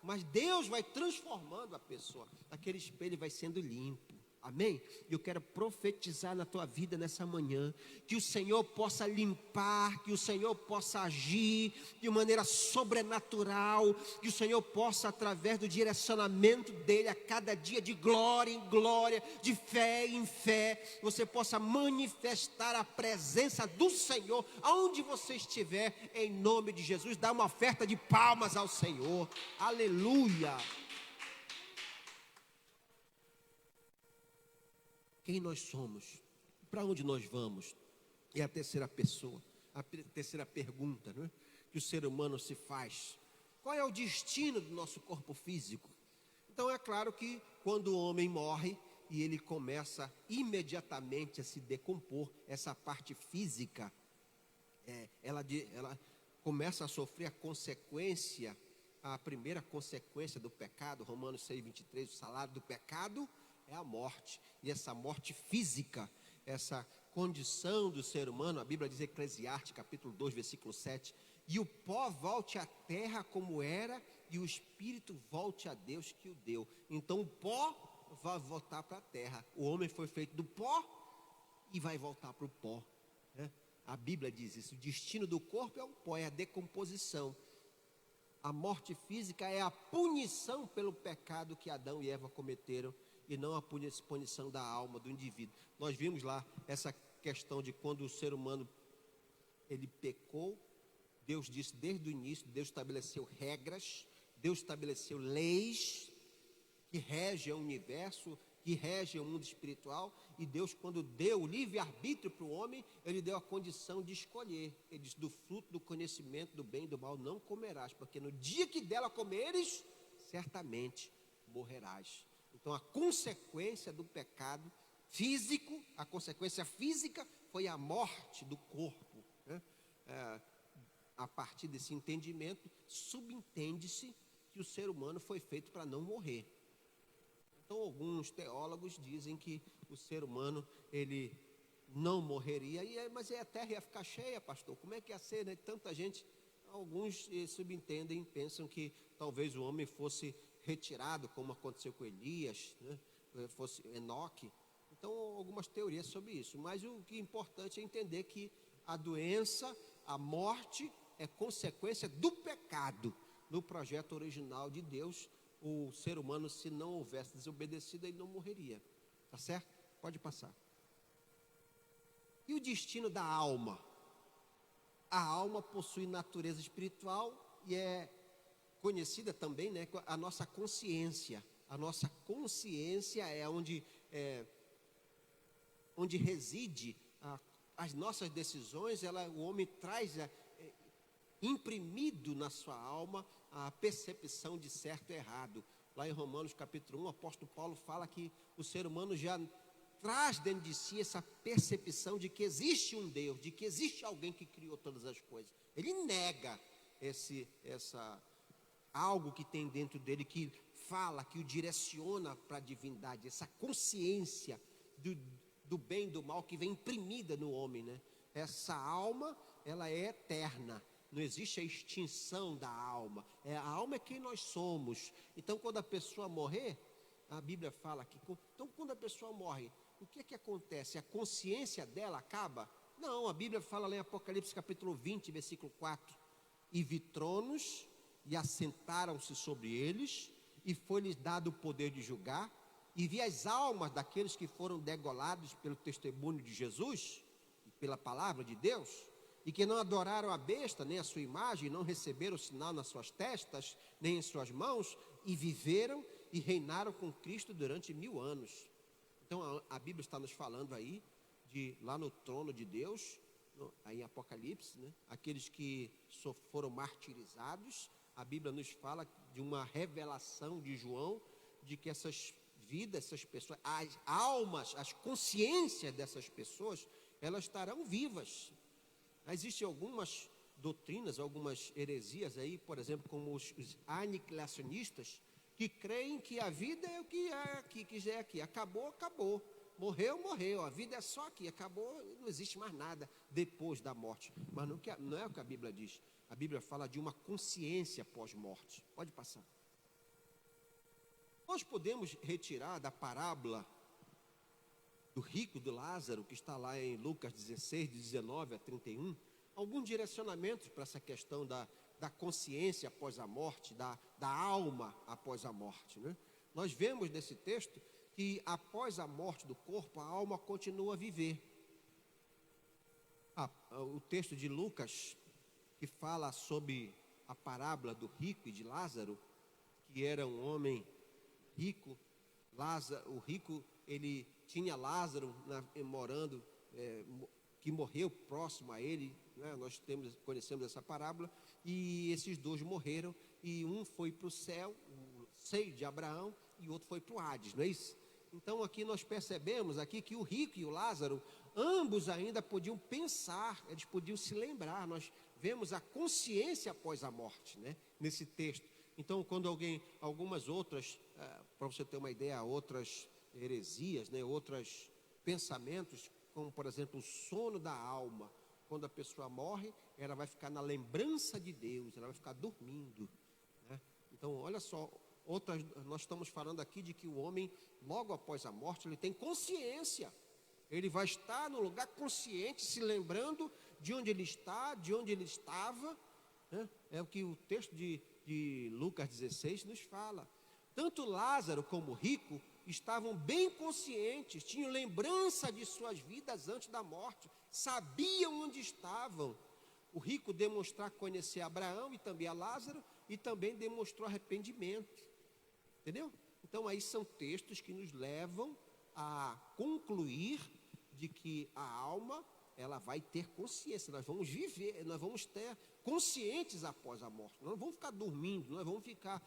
B: mas Deus vai transformando a pessoa, aquele espelho vai sendo limpo. Amém? Eu quero profetizar na tua vida nessa manhã, que o Senhor possa limpar, que o Senhor possa agir de maneira sobrenatural, que o Senhor possa, através do direcionamento dEle, a cada dia, de glória em glória, de fé em fé, você possa manifestar a presença do Senhor, aonde você estiver, em nome de Jesus. Dá uma oferta de palmas ao Senhor. Aleluia! Quem nós somos? Para onde nós vamos? É a terceira pessoa, a terceira pergunta, não é? Que o ser humano se faz. Qual é o destino do nosso corpo físico? Então é claro que quando o homem morre e ele começa imediatamente a se decompor, essa parte física, ela começa a sofrer a primeira consequência do pecado. Romanos 6:23, o salário do pecado é a morte, e essa morte física, essa condição do ser humano, a Bíblia diz em Eclesiastes, capítulo 2, versículo 7, e o pó volte à terra como era, e o espírito volte a Deus que o deu. Então o pó vai voltar para a terra, o homem foi feito do pó, e vai voltar para o pó, né? A Bíblia diz isso, o destino do corpo é o pó, é a decomposição. A morte física é a punição pelo pecado que Adão e Eva cometeram, e não a punição da alma do indivíduo. Nós vimos lá essa questão de quando o ser humano ele pecou, Deus disse desde o início, Deus estabeleceu regras, Deus estabeleceu leis que regem o universo, que regem o mundo espiritual, e Deus, quando deu o livre-arbítrio para o homem, Ele deu a condição de escolher. Ele disse, do fruto do conhecimento do bem e do mal não comerás, porque no dia que dela comeres, certamente morrerás. Então a consequência do pecado físico, a consequência física foi a morte do corpo, né? A partir desse entendimento, subentende-se que o ser humano foi feito para não morrer. Então alguns teólogos dizem que o ser humano, ele não morreria, mas a terra ia ficar cheia, pastor, como é que ia ser, né? Tanta gente. Alguns subentendem, pensam que talvez o homem fosse retirado, como aconteceu com Elias, né? Fosse Enoque. Então algumas teorias sobre isso, mas o que é importante é entender que a doença, a morte é consequência do pecado. No projeto original de Deus, o ser humano, se não houvesse desobedecido, ele não morreria. Tá certo? Pode passar. E o destino da alma? A alma possui natureza espiritual e é conhecida também, né, a nossa consciência. A nossa consciência é onde reside as nossas decisões. O homem traz imprimido na sua alma a percepção de certo e errado. Lá em Romanos capítulo 1, o apóstolo Paulo fala que o ser humano já traz dentro de si essa percepção de que existe um Deus, de que existe alguém que criou todas as coisas. Ele nega algo que tem dentro dele, que fala, que o direciona para a divindade, essa consciência do bem e do mal que vem imprimida no homem, né? Essa alma, ela é eterna, Não existe a extinção da alma. A alma é quem nós somos. Então, quando a pessoa morrer, a Bíblia fala aqui, então quando a pessoa morre, o que é que acontece? A consciência dela acaba? Não, a Bíblia fala lá em Apocalipse capítulo 20, versículo 4. E vi tronos, e assentaram-se sobre eles, e foi-lhes dado o poder de julgar, e vi as almas daqueles que foram degolados pelo testemunho de Jesus, e pela palavra de Deus, e que não adoraram a besta, nem a sua imagem, não receberam o sinal nas suas testas, nem em suas mãos, e viveram e reinaram com Cristo durante 1000 anos. Então a Bíblia está nos falando aí, lá no trono de Deus, aí em Apocalipse, né? Aqueles que foram martirizados, a Bíblia nos fala de uma revelação de João, de que essas vidas, essas pessoas, as almas, as consciências dessas pessoas, elas estarão vivas. Existem algumas doutrinas, algumas heresias aí, por exemplo, como os aniquilacionistas, que creem que a vida é o que é aqui, que já é aqui, acabou, acabou, morreu, morreu, a vida é só aqui, acabou, não existe mais nada depois da morte. Mas não é o que a Bíblia diz. A Bíblia fala de uma consciência pós-morte. Pode passar. Nós podemos retirar da parábola do rico e do Lázaro, que está lá em Lucas 16, de 19 a 31, alguns direcionamentos para essa questão da consciência após a morte, da alma após a morte, né? Nós vemos nesse texto que após a morte do corpo, a alma continua a viver. O texto de Lucas, que fala sobre a parábola do rico e de Lázaro, que era um homem rico. O rico, ele tinha Lázaro morando, que morreu próximo a ele, né? Nós conhecemos essa parábola, e esses dois morreram, e um foi para o céu, o seio de Abraão, e o outro foi para o Hades, não é isso? Então aqui nós percebemos aqui que o rico e o Lázaro, ambos ainda podiam pensar, eles podiam se lembrar. Nós vemos a consciência após a morte, né? Nesse texto. Então, quando algumas outras, para você ter uma ideia, outras heresias, né, outros pensamentos, como por exemplo o sono da alma, quando a pessoa morre, ela vai ficar na lembrança de Deus, ela vai ficar dormindo, né? Então, olha só, nós estamos falando aqui de que o homem, logo após a morte, ele tem consciência, ele vai estar no lugar consciente, se lembrando de onde ele está, de onde ele estava, né? É o que o texto de Lucas 16 nos fala. Tanto Lázaro como o rico estavam bem conscientes, tinham lembrança de suas vidas antes da morte, sabiam onde estavam. O rico demonstrou conhecer Abraão e também a Lázaro, e também demonstrou arrependimento. Entendeu? Então aí são textos que nos levam a concluir de que a alma, ela vai ter consciência, nós vamos viver, nós vamos ter conscientes após a morte, nós não vamos ficar dormindo, nós vamos ficar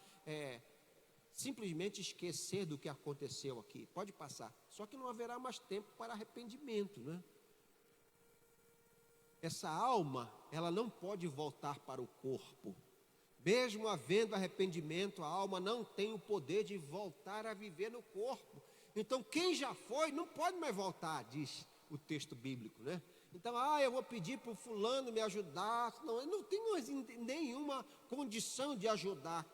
B: simplesmente esquecer do que aconteceu aqui. Pode passar, só que não haverá mais tempo para arrependimento, né? Essa alma, ela não pode voltar para o corpo. Mesmo havendo arrependimento, a alma não tem o poder de voltar a viver no corpo. Então quem já foi não pode mais voltar, diz o texto bíblico, né? Então, eu vou pedir para o fulano me ajudar. Não, eu não tenho nenhuma condição de ajudar.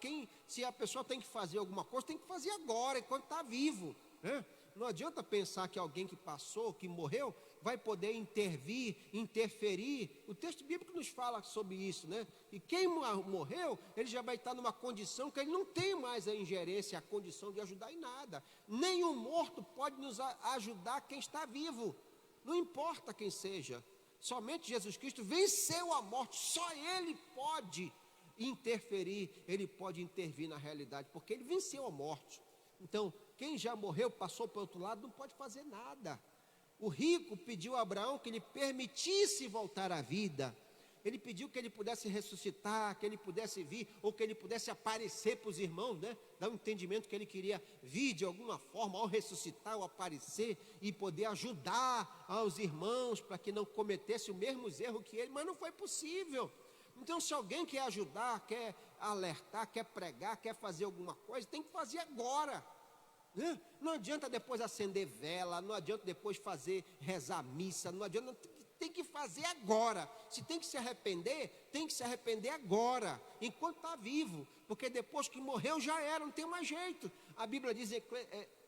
B: Se a pessoa tem que fazer alguma coisa, tem que fazer agora, enquanto está vivo, né? Não adianta pensar que alguém que passou, que morreu, vai poder intervir, interferir. O texto bíblico nos fala sobre isso, né? E quem morreu, ele já vai estar numa condição que ele não tem mais a ingerência, a condição de ajudar em nada. Nem o morto pode nos ajudar quem está vivo. Não importa quem seja, somente Jesus Cristo venceu a morte, só Ele pode interferir, Ele pode intervir na realidade, porque Ele venceu a morte. Então, quem já morreu, passou para o outro lado, não pode fazer nada. O rico pediu a Abraão que lhe permitisse voltar à vida. Ele pediu que ele pudesse ressuscitar, que ele pudesse vir, ou que ele pudesse aparecer para os irmãos, né? Dar um entendimento que ele queria vir de alguma forma, ao ressuscitar, ou aparecer, e poder ajudar aos irmãos, para que não cometesse o mesmo erro que ele, mas não foi possível. Então, se alguém quer ajudar, quer alertar, quer pregar, quer fazer alguma coisa, tem que fazer agora, né? Não adianta depois acender vela, não adianta depois rezar missa, não adianta, tem que fazer agora. Se tem que se arrepender, tem que se arrepender agora, enquanto está vivo, porque depois que morreu já era, não tem mais jeito. A Bíblia diz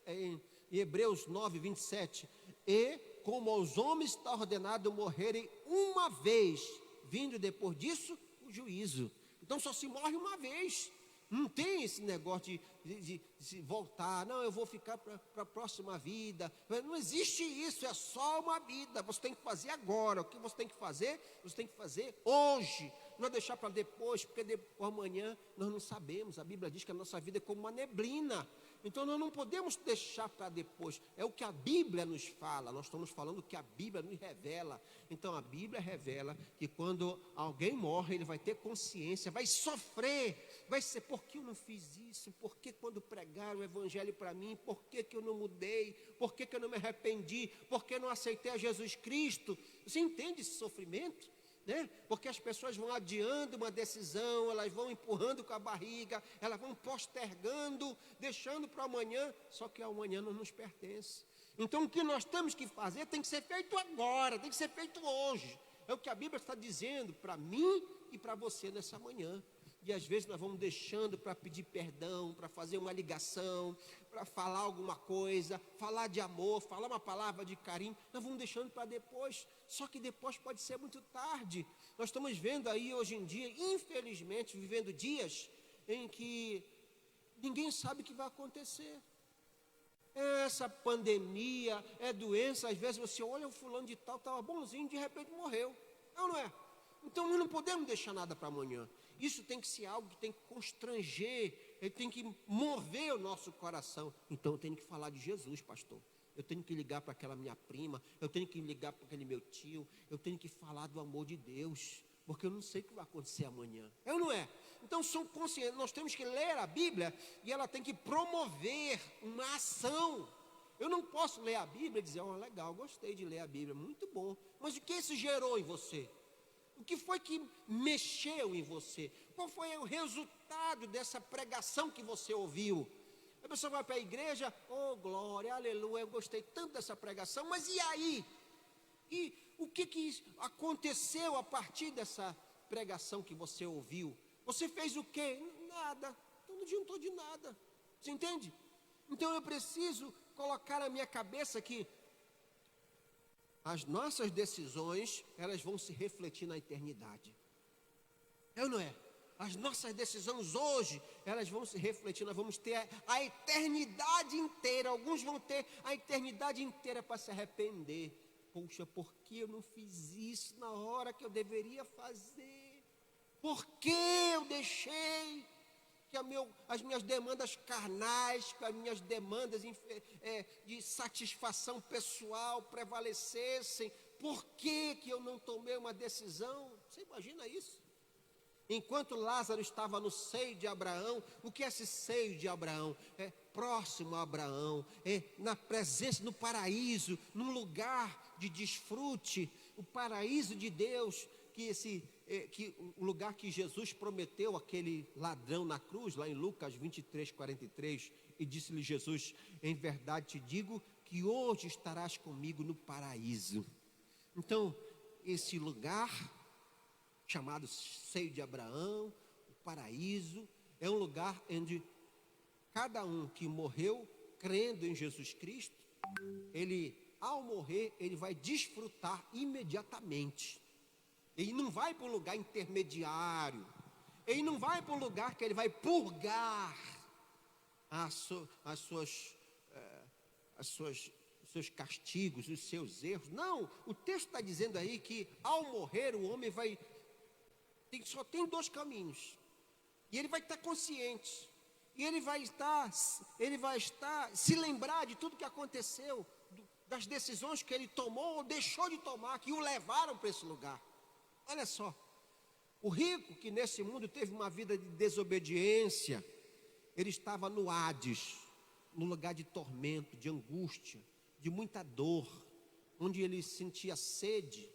B: em Hebreus 9, 27, e como aos homens está ordenado morrerem uma vez, vindo depois disso o juízo. Então só se morre uma vez. Não tem esse negócio de voltar. Não, eu vou ficar para a próxima vida. Não existe isso, é só uma vida. Você tem que fazer agora. O que você tem que fazer? Você tem que fazer hoje. Não deixar para depois, porque depois, amanhã nós não sabemos. A Bíblia diz que a nossa vida é como uma neblina. Então nós não podemos deixar para depois. É o que a Bíblia nos fala. Nós estamos falando o que a Bíblia nos revela. Então a Bíblia revela que quando alguém morre, ele vai ter consciência, vai sofrer, vai ser, por que eu não fiz isso? Por que quando pregaram o Evangelho para mim? Por que eu não mudei? Por que eu não me arrependi? Por que eu não aceitei a Jesus Cristo? Você entende esse sofrimento? Né? Porque as pessoas vão adiando uma decisão, elas vão empurrando com a barriga, elas vão postergando, deixando para amanhã, só que amanhã não nos pertence. Então o que nós temos que fazer tem que ser feito agora, tem que ser feito hoje. É o que a Bíblia está dizendo para mim e para você nessa manhã. E às vezes nós vamos deixando para pedir perdão, para fazer uma ligação, para falar alguma coisa, falar de amor, falar uma palavra de carinho, nós vamos deixando para depois, só que depois pode ser muito tarde. Nós estamos vendo aí hoje em dia, infelizmente, vivendo dias em que ninguém sabe o que vai acontecer. Essa pandemia, é doença, às vezes você olha o fulano de tal, estava bonzinho, de repente morreu. Não é? Então nós não podemos deixar nada para amanhã. Isso tem que ser algo que tem que constranger, ele tem que mover o nosso coração. Então eu tenho que falar de Jesus, pastor. Eu tenho que ligar para aquela minha prima, eu tenho que ligar para aquele meu tio, eu tenho que falar do amor de Deus, porque eu não sei o que vai acontecer amanhã. É ou não é? Então são conscientes, nós temos que ler a Bíblia e ela tem que promover uma ação. Eu não posso ler a Bíblia e dizer, legal, gostei de ler a Bíblia, muito bom. Mas o que isso gerou em você? O que foi que mexeu em você? Qual foi o resultado dessa pregação que você ouviu? A pessoa vai para a igreja, glória, aleluia, eu gostei tanto dessa pregação, mas e aí? E o que aconteceu a partir dessa pregação que você ouviu? Você fez o quê? Nada, então não adiantou de nada, você entende? Então eu preciso colocar na minha cabeça que as nossas decisões, elas vão se refletir na eternidade. É ou não é? As nossas decisões hoje, elas vão se refletir, nós vamos ter a eternidade inteira. Alguns vão ter a eternidade inteira para se arrepender. Poxa, por que eu não fiz isso na hora que eu deveria fazer? Por que eu deixei que as minhas demandas carnais, as minhas demandas de satisfação pessoal prevalecessem? Por que eu não tomei uma decisão? Você imagina isso? Enquanto Lázaro estava no seio de Abraão, o que é esse seio de Abraão? É próximo a Abraão, é na presença, no paraíso, num lugar de desfrute, o paraíso de Deus, que o lugar que Jesus prometeu àquele ladrão na cruz, lá em Lucas 23, 43, e disse-lhe Jesus, em verdade te digo, que hoje estarás comigo no paraíso. Então, esse lugar, chamado seio de Abraão, o paraíso, é um lugar onde cada um que morreu, crendo em Jesus Cristo, ele, ao morrer, ele vai desfrutar imediatamente. Ele não vai para um lugar intermediário. Ele não vai para um lugar que ele vai purgar os seus castigos, os seus erros. Não, o texto está dizendo aí que ao morrer o homem só tem dois caminhos. E ele vai estar consciente. E ele vai estar se lembrar de tudo que aconteceu, das decisões que ele tomou ou deixou de tomar, que o levaram para esse lugar. Olha só, o rico que nesse mundo teve uma vida de desobediência, ele estava no Hades, no lugar de tormento, de angústia, de muita dor, onde ele sentia sede.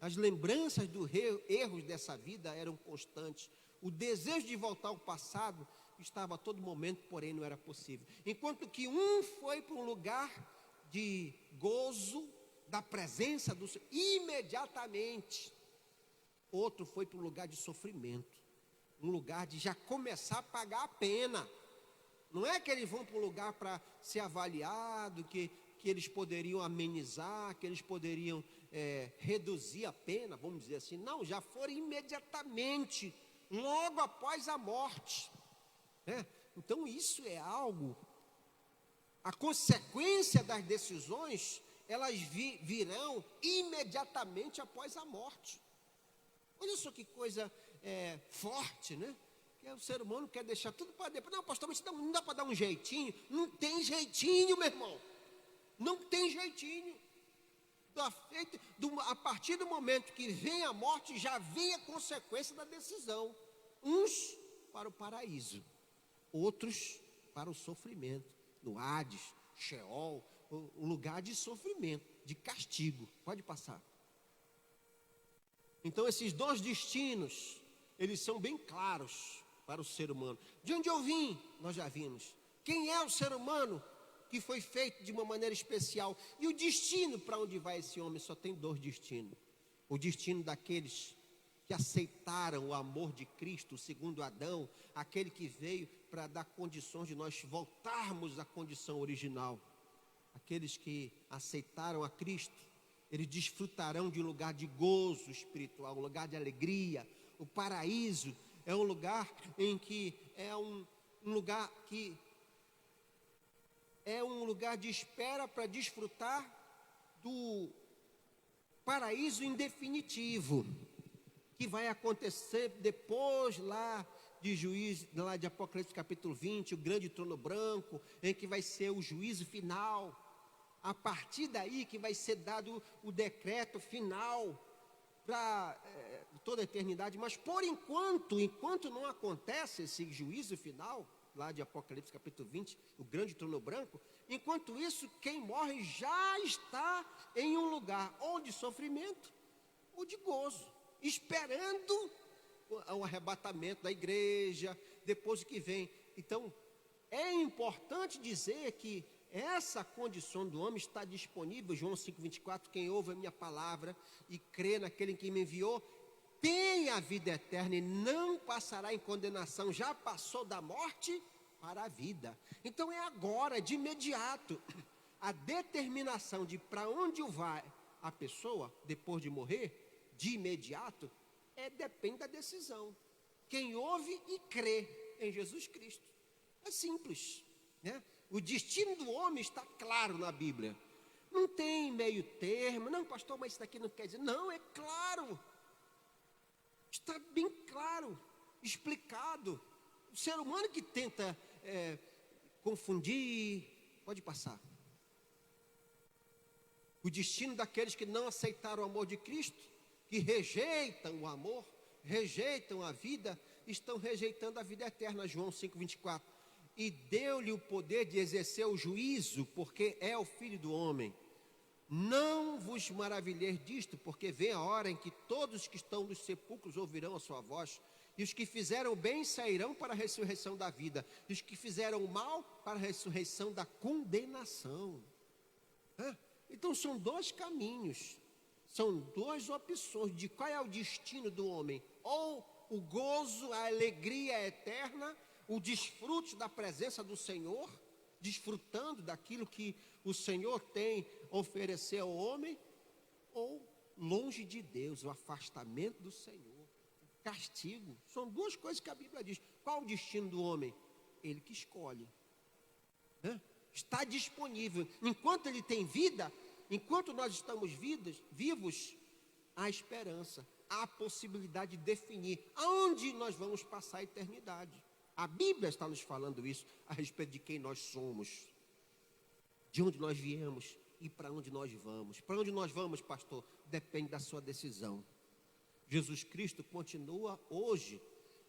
B: As lembranças dos erros dessa vida eram constantes. O desejo de voltar ao passado estava a todo momento, porém não era possível. Enquanto que um foi para um lugar de gozo, da presença do Senhor, imediatamente. Outro foi para um lugar de sofrimento, um lugar de já começar a pagar a pena. Não é que eles vão para um lugar para ser avaliado, que eles poderiam amenizar, que eles poderiam reduzir a pena, vamos dizer assim. Não, já foram imediatamente, logo após a morte. Então isso é algo, a consequência das decisões, elas virão imediatamente após a morte. Olha só que coisa forte, né? Que o ser humano quer deixar tudo para depois. Não, pastor, mas não dá para dar um jeitinho. Não tem jeitinho, meu irmão. Não tem jeitinho. A partir do momento que vem a morte, já vem a consequência da decisão. Uns para o paraíso, outros para o sofrimento. No Hades, Sheol, um lugar de sofrimento, de castigo. Pode passar. Então esses dois destinos, eles são bem claros para o ser humano. De onde eu vim, nós já vimos. Quem é o ser humano que foi feito de uma maneira especial? E o destino para onde vai esse homem? Só tem dois destinos. O destino daqueles que aceitaram o amor de Cristo, segundo Adão, aquele que veio para dar condições de nós voltarmos à condição original. Aqueles que aceitaram a Cristo, eles desfrutarão de um lugar de gozo espiritual, um lugar de alegria. O paraíso é um lugar em que é um lugar de espera para desfrutar do paraíso em definitivo, que vai acontecer depois lá de Juízo, lá de Apocalipse capítulo 20, o grande trono branco, em que vai ser o juízo final. A partir daí que vai ser dado o decreto final para toda a eternidade. Mas por enquanto não acontece esse juízo final, lá de Apocalipse capítulo 20, o grande trono branco, enquanto isso, quem morre já está em um lugar ou de sofrimento ou de gozo, esperando o arrebatamento da igreja, depois que vem. Então, é importante dizer que essa condição do homem está disponível. João 5,24, quem ouve a minha palavra e crê naquele que me enviou, tem a vida eterna e não passará em condenação, já passou da morte para a vida. Então é agora, de imediato, a determinação de para onde vai a pessoa, depois de morrer, de imediato, depende da decisão. Quem ouve e crê em Jesus Cristo. É simples, né? O destino do homem está claro na Bíblia. Não tem meio termo. Não, pastor, mas isso daqui não quer dizer. Não, é claro. Está bem claro, explicado. O ser humano que tenta confundir. Pode passar. O destino daqueles que não aceitaram o amor de Cristo, que rejeitam o amor, rejeitam a vida, estão rejeitando a vida eterna. João 5,24. E deu-lhe o poder de exercer o juízo, porque é o Filho do homem. Não vos maravilheis disto, porque vem a hora em que todos que estão nos sepulcros ouvirão a sua voz, e os que fizeram bem sairão para a ressurreição da vida, e os que fizeram mal para a ressurreição da condenação. Então são dois caminhos, são duas opções de qual é o destino do homem: ou o gozo, a alegria eterna, o desfrute da presença do Senhor, desfrutando daquilo que o Senhor tem a oferecer ao homem, ou longe de Deus, o afastamento do Senhor, o castigo. São duas coisas que a Bíblia diz. Qual o destino do homem? Ele que escolhe. Está disponível. Enquanto ele tem vida, enquanto nós estamos vivos, há esperança, há a possibilidade de definir aonde nós vamos passar a eternidade. A Bíblia está nos falando isso a respeito de quem nós somos, de onde nós viemos e para onde nós vamos. Para onde nós vamos, pastor, depende da sua decisão. Jesus Cristo continua hoje,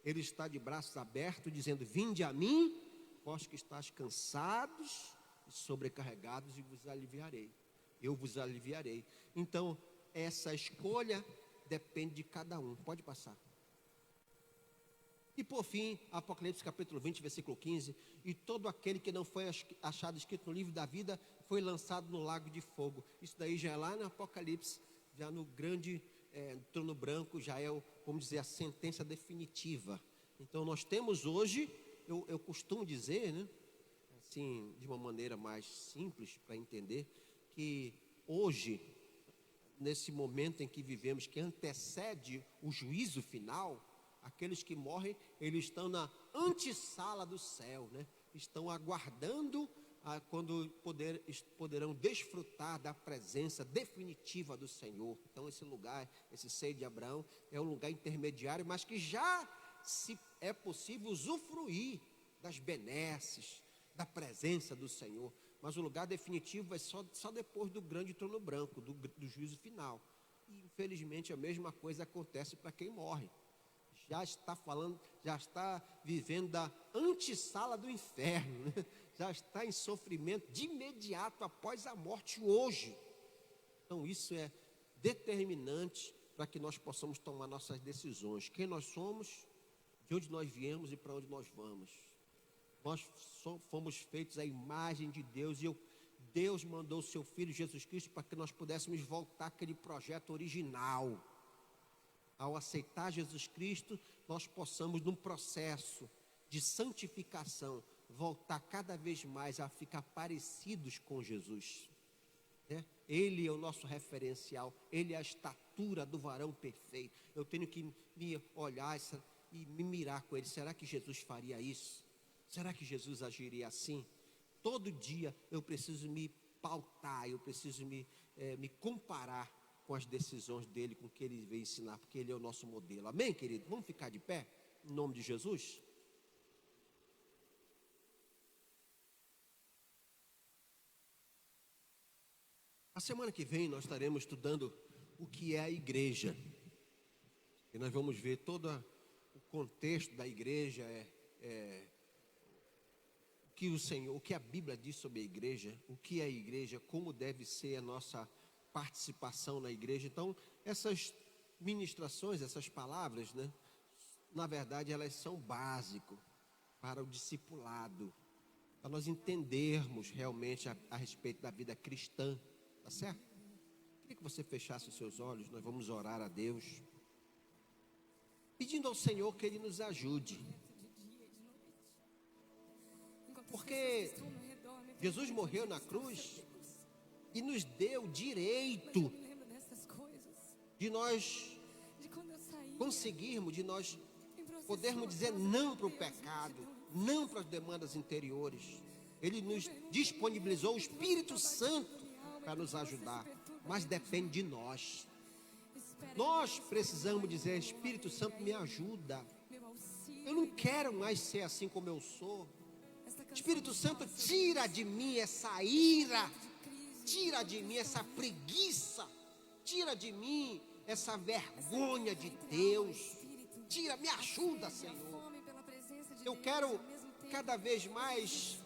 B: Ele está de braços abertos, dizendo: vinde a mim, vós que estáis cansados e sobrecarregados, e vos aliviarei. Eu vos aliviarei. Então, essa escolha depende de cada um. Pode passar. E por fim, Apocalipse capítulo 20, versículo 15: e todo aquele que não foi achado escrito no livro da vida foi lançado no lago de fogo. Isso daí já é lá no Apocalipse, já no grande trono branco, já é, vamos dizer, a sentença definitiva. Então nós temos hoje, eu costumo dizer, né, assim, de uma maneira mais simples para entender, que hoje, nesse momento em que vivemos, que antecede o juízo final, aqueles que morrem, eles estão na antessala do céu, né? Estão aguardando quando poderão desfrutar da presença definitiva do Senhor. Então esse lugar, esse seio de Abraão, é um lugar intermediário, mas que já se é possível usufruir das benesses, da presença do Senhor. Mas o lugar definitivo é só depois do grande trono branco, do juízo final. E infelizmente a mesma coisa acontece para quem morre. Já está vivendo da antessala do inferno, né? Já está em sofrimento de imediato após a morte hoje. Então isso é determinante para que nós possamos tomar nossas decisões. Quem nós somos, de onde nós viemos e para onde nós vamos. Nós fomos feitos à imagem de Deus e Deus mandou o seu Filho Jesus Cristo para que nós pudéssemos voltar àquele projeto original. Ao aceitar Jesus Cristo, nós possamos, num processo de santificação, voltar cada vez mais a ficar parecidos com Jesus. Né? Ele é o nosso referencial, Ele é a estatura do varão perfeito. Eu tenho que me olhar e me mirar com Ele. Será que Jesus faria isso? Será que Jesus agiria assim? Todo dia eu preciso me pautar, eu preciso me comparar com as decisões dele, com o que ele veio ensinar, porque ele é o nosso modelo. Amém, querido? Vamos ficar de pé, em nome de Jesus? A semana que vem nós estaremos estudando o que é a igreja. E nós vamos ver todo o contexto da igreja, o que a Bíblia diz sobre a igreja, o que é a igreja, como deve ser a nossa participação na igreja. Então, essas ministrações, essas palavras, né, na verdade, elas são básicas para o discipulado, para nós entendermos realmente a respeito da vida cristã, tá certo? Queria que você fechasse os seus olhos, nós vamos orar a Deus, pedindo ao Senhor que Ele nos ajude. Porque Jesus morreu na cruz e nos deu direito de nós conseguirmos, de nós podermos dizer não para o pecado, não para as demandas interiores. Ele nos disponibilizou o Espírito Santo para nos ajudar, mas depende de nós. Nós precisamos dizer: Espírito Santo, me ajuda. Eu não quero mais ser assim como eu sou. Espírito Santo, tira de mim essa ira, tira de mim essa preguiça, tira de mim essa vergonha de Deus, me ajuda, Senhor. Eu quero cada vez mais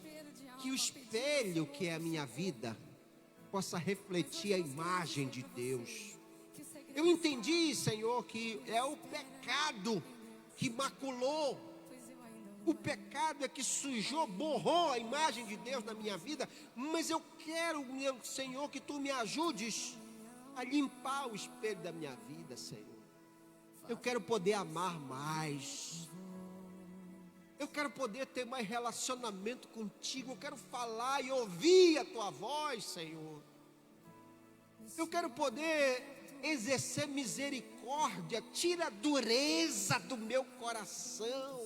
B: que o espelho que é a minha vida possa refletir a imagem de Deus. Eu entendi, Senhor, que é o pecado que maculou. O pecado é que sujou, borrou a imagem de Deus na minha vida. Mas eu quero, meu Senhor, que Tu me ajudes a limpar o espelho da minha vida, Senhor. Eu quero poder amar mais. Eu quero poder ter mais relacionamento contigo. Eu quero falar e ouvir a Tua voz, Senhor. Eu quero poder exercer misericórdia. Tira a dureza do meu coração.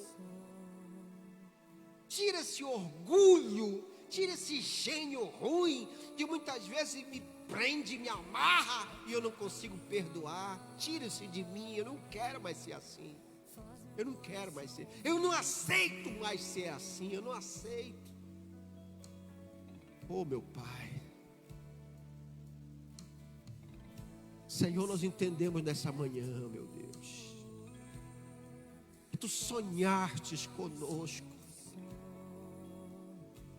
B: Tira esse orgulho, tira esse gênio ruim, que muitas vezes me prende, me amarra, e eu não consigo perdoar. Tira isso de mim, eu não quero mais ser assim. Eu não quero mais ser, eu não aceito mais ser assim, eu não aceito. Oh, meu Pai. Senhor, nós entendemos nessa manhã, meu Deus, que Tu sonhastes conosco.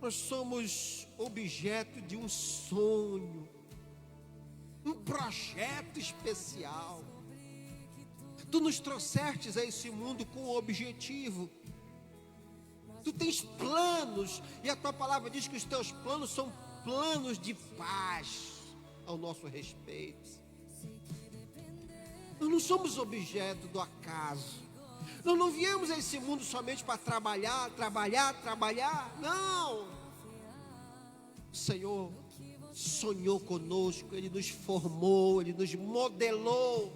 B: Nós somos objeto de um sonho, um projeto especial. Tu nos trouxestes a esse mundo com um objetivo. Tu tens planos, e a Tua palavra diz que os Teus planos são planos de paz ao nosso respeito. Nós não somos objeto do acaso. Nós não viemos a esse mundo somente para trabalhar. Não. O Senhor sonhou conosco, Ele nos formou, Ele nos modelou.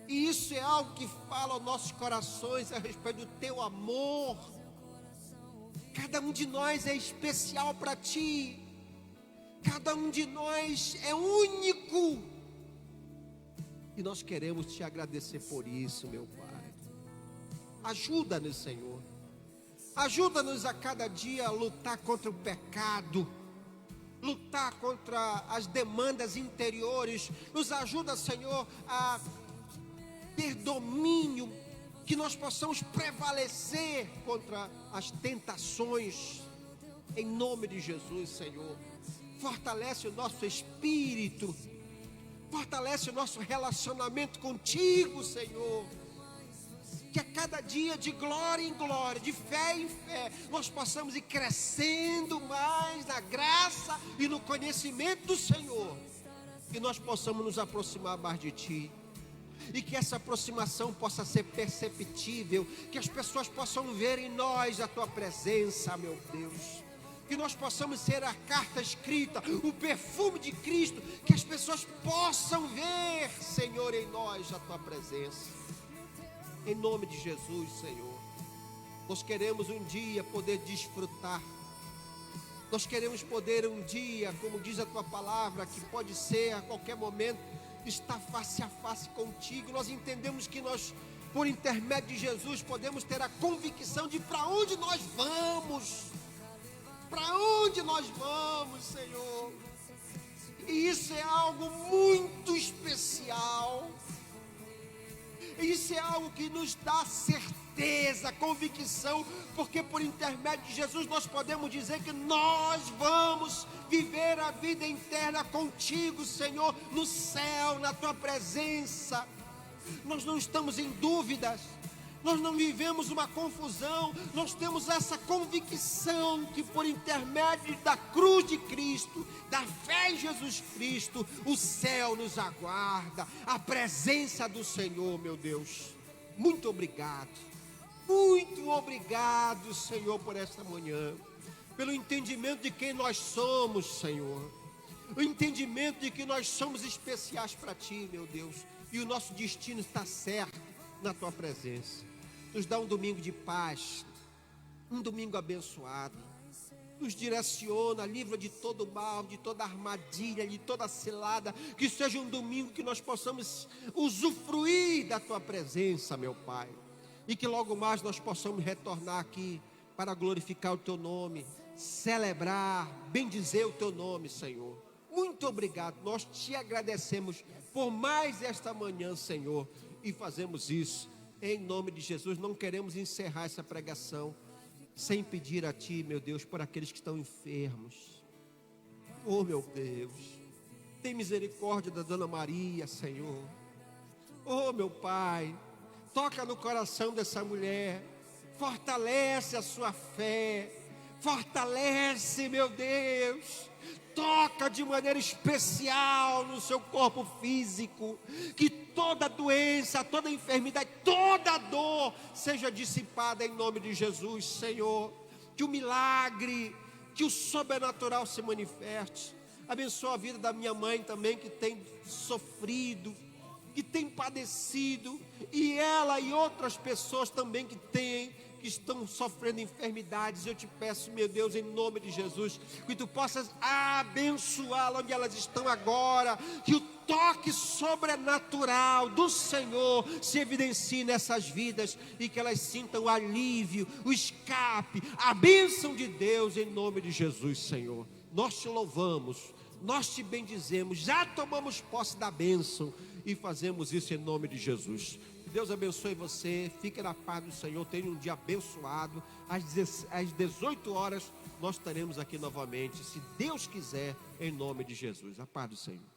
B: E isso é algo que fala aos nossos corações a respeito do teu amor. Cada um de nós é especial para ti. Cada um de nós é único. E nós queremos te agradecer por isso, meu Pai. Ajuda-nos, Senhor. Ajuda-nos a cada dia a lutar contra o pecado, lutar contra as demandas interiores. Nos ajuda, Senhor, a ter domínio, que nós possamos prevalecer contra as tentações. Em nome de Jesus, Senhor. Fortalece o nosso espírito. Fortalece o nosso relacionamento contigo, Senhor. Que a cada dia, de glória em glória, de fé em fé, nós possamos ir crescendo mais na graça e no conhecimento do Senhor. Que nós possamos nos aproximar mais de Ti. E que essa aproximação possa ser perceptível. Que as pessoas possam ver em nós a Tua presença, meu Deus. Que nós possamos ser a carta escrita, o perfume de Cristo, que as pessoas possam ver, Senhor, em nós a Tua presença. Em nome de Jesus, Senhor. Nós queremos um dia poder desfrutar. Nós queremos poder um dia, como diz a Tua palavra, que pode ser a qualquer momento, estar face a face contigo. Nós entendemos que nós, por intermédio de Jesus, podemos ter a convicção de para onde nós vamos. Para onde nós vamos, Senhor? E isso é algo muito especial. Isso é algo que nos dá certeza, convicção, porque por intermédio de Jesus nós podemos dizer que nós vamos viver a vida eterna contigo, Senhor, no céu, na Tua presença. Nós não estamos em dúvidas. Nós não vivemos uma confusão, nós temos essa convicção que por intermédio da cruz de Cristo, da fé em Jesus Cristo, o céu nos aguarda, a presença do Senhor, meu Deus. Muito obrigado, Senhor, por esta manhã, pelo entendimento de quem nós somos, Senhor, o entendimento de que nós somos especiais para Ti, meu Deus, e o nosso destino está certo na Tua presença. Nos dá um domingo de paz, um domingo abençoado, nos direciona, livra de todo mal, de toda armadilha, de toda cilada, que seja um domingo que nós possamos usufruir da Tua presença, meu Pai, e que logo mais nós possamos retornar aqui para glorificar o Teu nome, celebrar, bendizer o Teu nome, Senhor. Muito obrigado, nós Te agradecemos por mais esta manhã, Senhor, e fazemos isso em nome de Jesus. Não queremos encerrar essa pregação sem pedir a Ti, meu Deus, por aqueles que estão enfermos. Oh, meu Deus, tem misericórdia da Dona Maria, Senhor. Oh, meu Pai, toca no coração dessa mulher, fortalece a sua fé, fortalece, meu Deus, toca de maneira especial no seu corpo físico, que toda doença, toda enfermidade, toda dor seja dissipada em nome de Jesus, Senhor. Que o milagre, que o sobrenatural se manifeste. Abençoa a vida da minha mãe também, que tem sofrido, que tem padecido, e ela e outras pessoas também que estão sofrendo enfermidades. Eu te peço, meu Deus, em nome de Jesus, que Tu possas abençoá-las onde elas estão agora, que o toque sobrenatural do Senhor se evidencie nessas vidas, e que elas sintam o alívio, o escape, a bênção de Deus, em nome de Jesus, Senhor. Nós Te louvamos, nós Te bendizemos, já tomamos posse da bênção e fazemos isso em nome de Jesus. Que Deus abençoe você, fique na paz do Senhor, tenha um dia abençoado. Às 18 horas nós estaremos aqui novamente, se Deus quiser, em nome de Jesus. A paz do Senhor.